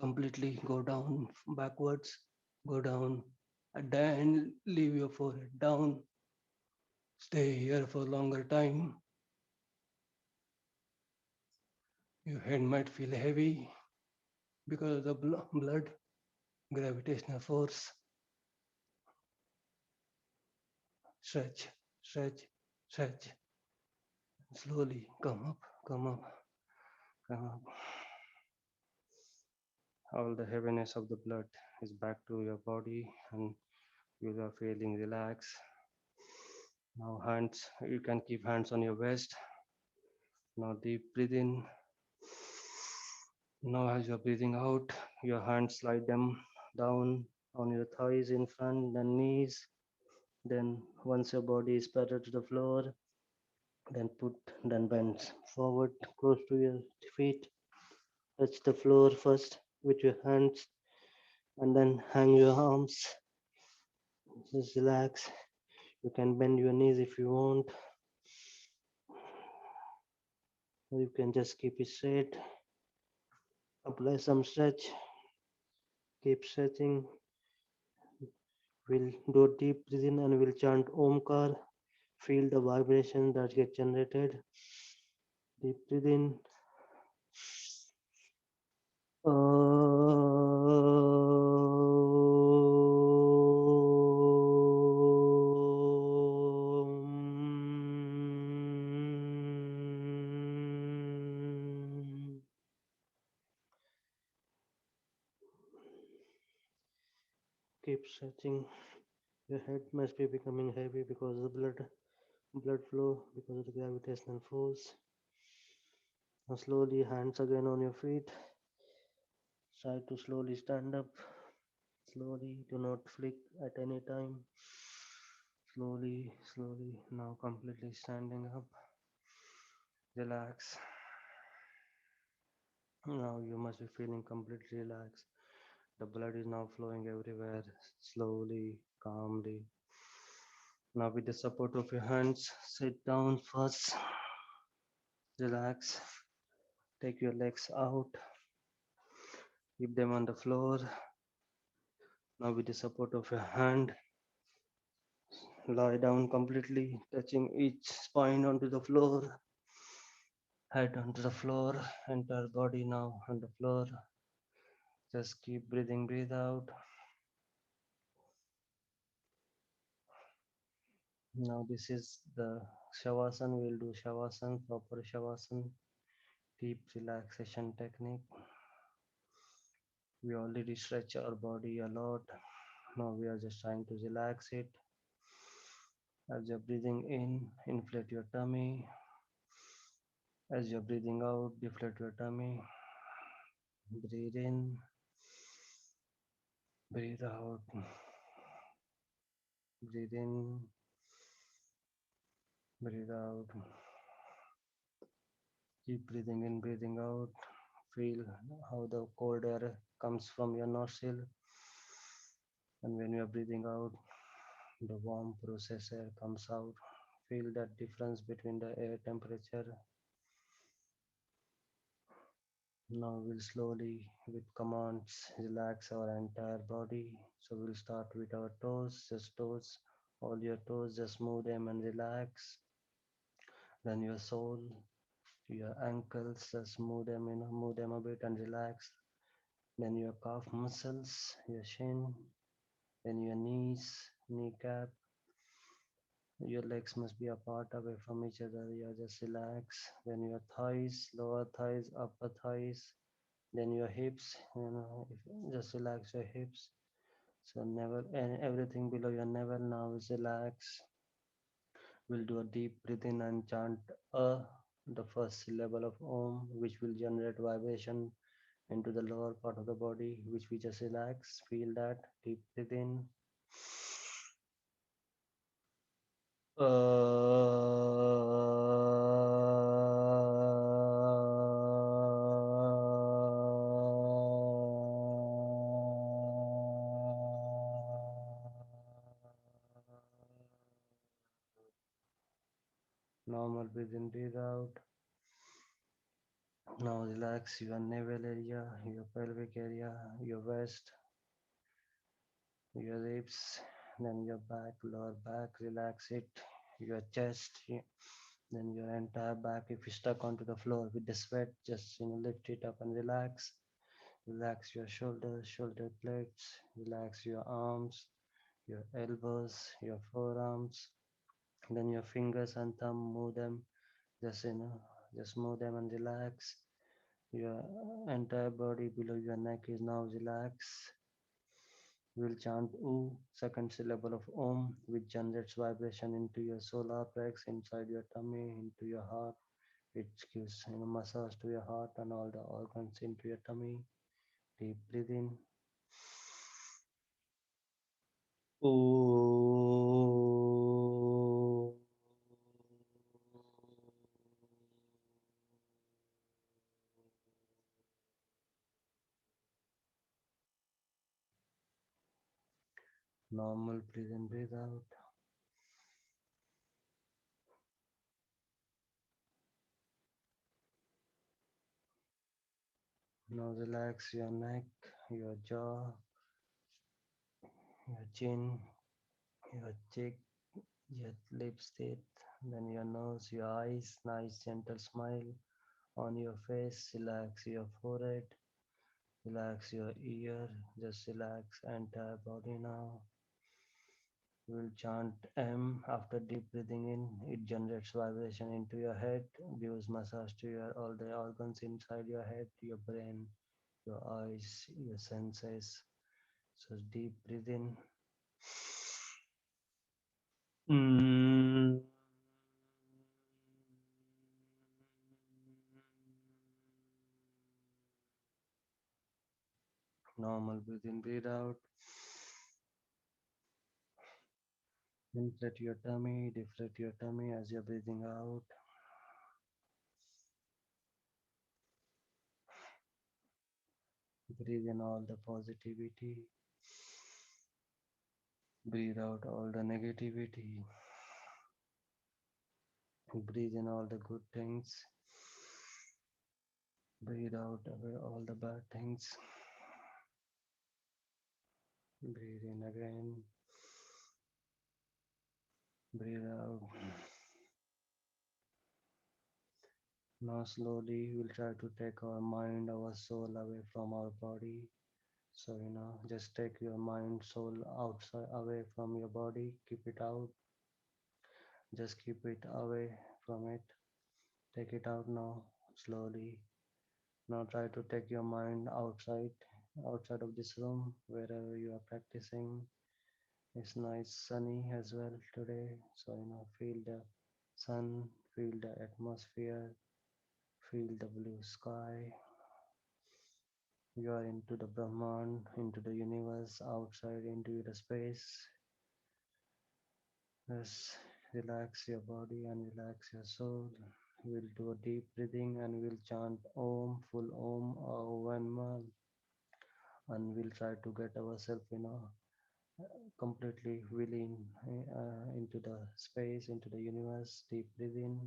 Speaker 1: completely, go down backwards. Go down and then leave your forehead down. Stay here for longer time. Your head might feel heavy because of the blood, gravitational force. Stretch, stretch, stretch. Slowly come up, come up, come up. All the heaviness of the blood is back to your body and you are feeling relaxed. Now hands, you can keep hands on your waist. Now deep breathe in. Now as you're breathing out, your hands slide them down on your thighs in front, then knees. Then once your body is parallel to the floor, then bend forward close to your feet. Touch the floor first with your hands and then hang your arms. Just relax. You can bend your knees if you want, or you can just keep it straight. Apply some stretch. Keep stretching. We'll do a deep breath in and we'll chant Omkar. Feel the vibration that gets generated. Deep breathe in. Keep stretching. Your head must be becoming heavy because of the blood flow, because of the gravitational force. Now slowly, hands again on your feet. Try to slowly stand up. Slowly, do not flick at any time. Slowly, slowly, now completely standing up. Relax. Now you must be feeling completely relaxed. The blood is now flowing everywhere, slowly, calmly. Now, with the support of your hands, sit down first. Relax. Take your legs out. Keep them on the floor. Now, with the support of your hand, lie down completely, touching each spine onto the floor, head onto the floor, entire body now on the floor. Just keep breathing, breathe out. Now, this is the Shavasana. We'll do Shavasana, proper Shavasana, deep relaxation technique. We already stretch our body a lot. Now, we are just trying to relax it. As you're breathing in, inflate your tummy. As you're breathing out, deflate your tummy. Breathe in, breathe out. Breathe in, breathe out. Keep breathing in, breathing out. Feel how the cold air comes from your nostril. And when you are breathing out, the warm process air comes out. Feel that difference between the air temperature. Now we'll slowly, with commands, relax our entire body. So we'll start with our toes, just toes, all your toes, just move them and relax. Then your sole, your ankles, just move them, move them a bit and relax. Then your calf muscles, your shin, then your knees, kneecap. Your legs must be apart away from each other. You just relax. Then your thighs, lower thighs, upper thighs. Then your hips, just relax your hips. So never and everything below your navel now is relax. We'll do a deep breath in and chant the first syllable of Om, which will generate vibration into the lower part of the body, which we just relax. Feel that deep breath in. Normal breathe in, breathe out. Now relax your navel area, your pelvic area, your waist. your ribs, then your back, lower back, relax it, your chest, then your entire back. If you stuck onto the floor with the sweat, just lift it up and relax. Relax your shoulders, shoulder blades, relax your arms, your elbows, your forearms, then your fingers and thumb, move them, just just move them and relax. Your entire body below your neck is now relaxed. We'll chant U, second syllable of Om, which generates vibration into your solar plex, inside your tummy, into your heart, which gives massage to your heart and all the organs into your tummy. Deep breathe in. Oh. Normal breathe in, breathe out. Now relax your neck, your jaw, your chin, your cheek, your lips, teeth, then your nose, your eyes. Nice gentle smile on your face. Relax your forehead, relax your ear. Just relax entire body now. We'll chant M after deep breathing in. It generates vibration into your head, gives massage to your all the organs inside your head, your brain, your eyes, your senses. So deep breathe in. Mm. Normal breathe in, breathe out. Inflate your tummy, deflate your tummy as you're breathing out. Breathe in all the positivity. Breathe out all the negativity. Breathe in all the good things. Breathe out away all the bad things. Breathe in again. Breathe out. Now slowly we'll try to take our mind, our soul away from our body. So just take your mind, soul outside, away from your body. Keep it out. Just keep it away from it. Take it out now, slowly. Now try to take your mind outside of this room, wherever you are practicing. It's nice sunny as well today. So feel the sun, feel the atmosphere, feel the blue sky. You are into the Brahman, into the universe, outside into the space. Just relax your body and relax your soul. We'll do a deep breathing and we'll chant Om, full Om, Om, and we'll try to get ourselves, completely willing into the space, into the universe. Deep breathing.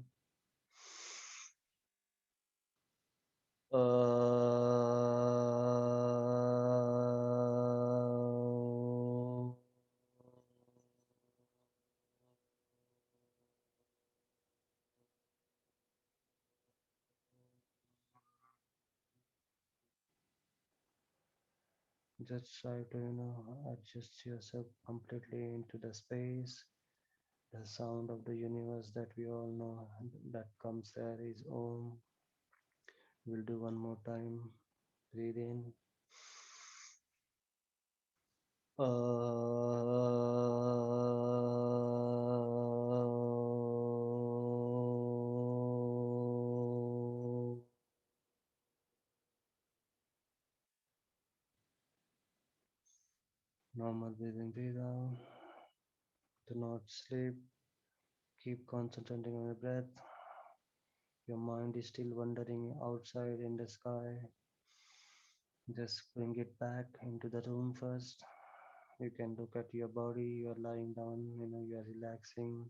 Speaker 1: Just try to, adjust yourself completely into the space. The sound of the universe that we all know that comes there is Om. We'll do one more time. Breathe in. Normal breathing, breathe out. Do not sleep. Keep concentrating on your breath. Your mind is still wandering outside in the sky. Just bring it back into the room first. You can look at your body. You're lying down, you're relaxing.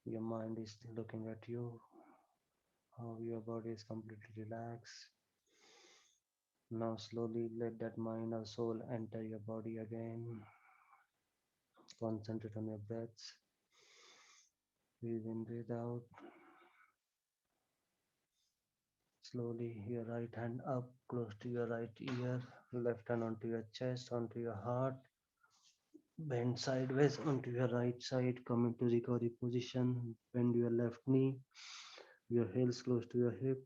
Speaker 1: Your mind is still looking at you. How your body is completely relaxed. Now slowly let that mind or soul enter your body again. concentrate on your breaths. Breathe in, breathe out. Slowly, your right hand up, close to your right ear, left hand onto your chest, onto your heart. Bend sideways onto your right side, come into recovery position. Bend your left knee, your heels close to your hip.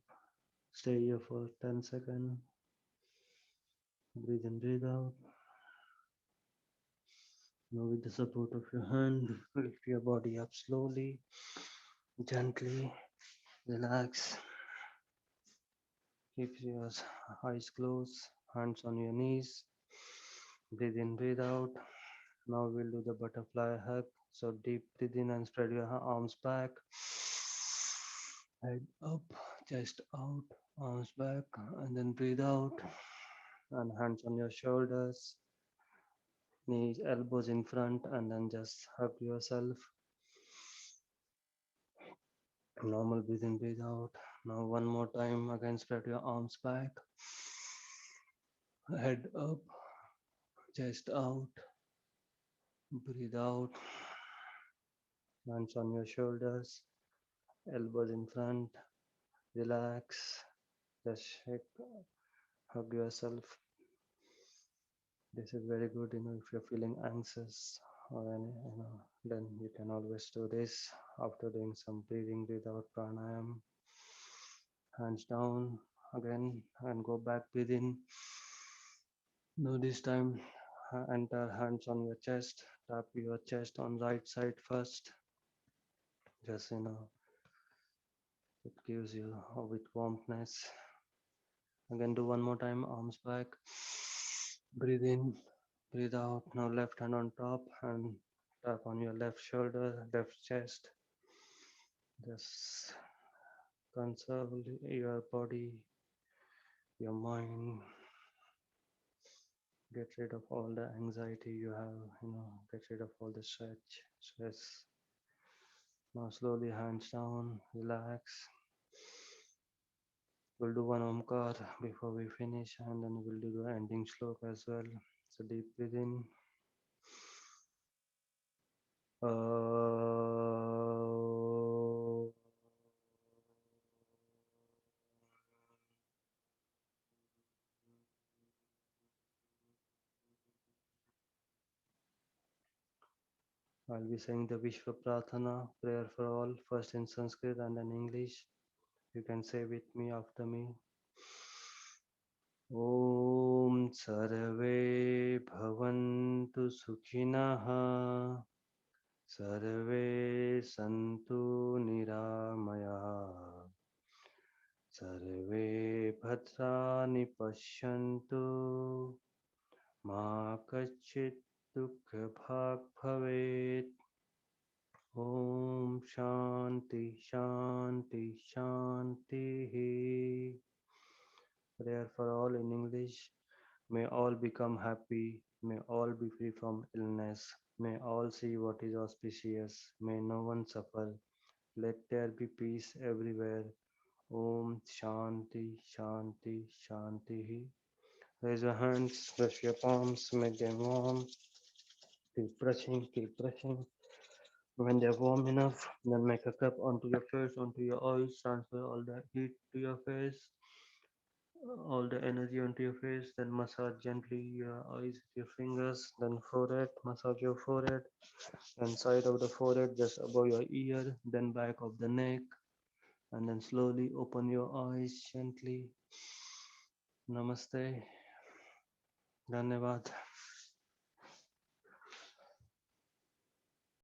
Speaker 1: Stay here for 10 seconds. Breathe in, breathe out. Now, with the support of your hand, lift your body up slowly, gently. Relax. Keep your eyes closed, hands on your knees. Breathe in, breathe out. Now we'll do the butterfly hug. So deep breathe in and spread your arms back. Head up, chest out, arms back, and then breathe out. And hands on your shoulders, knees, elbows in front, and then just hug yourself. Normal breathe in, breathe out. Now one more time, again spread your arms back. Head up, chest out, breathe out. Hands on your shoulders, elbows in front, relax, just shake, hug yourself. This is very good, if you're feeling anxious or any, then you can always do this after doing some breathing, breathe out pranayam. Hands down again and go back, breathe in. Now this time, enter hands on your chest, tap your chest on right side first. Just, it gives you with warmthness. Again, do one more time, arms back. Breathe in, breathe out. Now left hand on top and tap on your left shoulder, left chest. Just conserve your body, your mind. Get rid of all the anxiety you have, get rid of all the stress. Now slowly hands down, relax. We'll do one Omkar before we finish, and then we'll do the ending slok as well. So deep breathe in. I'll be saying the Vishwa Prathana, prayer for all, first in Sanskrit and then English. You can say with me after me. Om Sarve Bhavantu Sukhinah Sarve Santu Niramaya Sarve Bhadrani Pashyantu Ma Kachit Dukha Bhag Bhavet. Om Shanti Shanti Shanti. Prayer for all in English. May all become happy. May all be free from illness. May all see what is auspicious. May no one suffer. Let there be peace everywhere. Om Shanti Shanti Shanti. Raise your hands, brush your palms, make them warm. Keep brushing, keep brushing. When they're warm enough, then make a cup onto your face, onto your eyes, transfer all the heat to your face, all the energy onto your face, then massage gently your eyes with your fingers, then forehead, massage your forehead, then side of the forehead just above your ear, then back of the neck, and then slowly open your eyes gently. Namaste. Dhanyavad.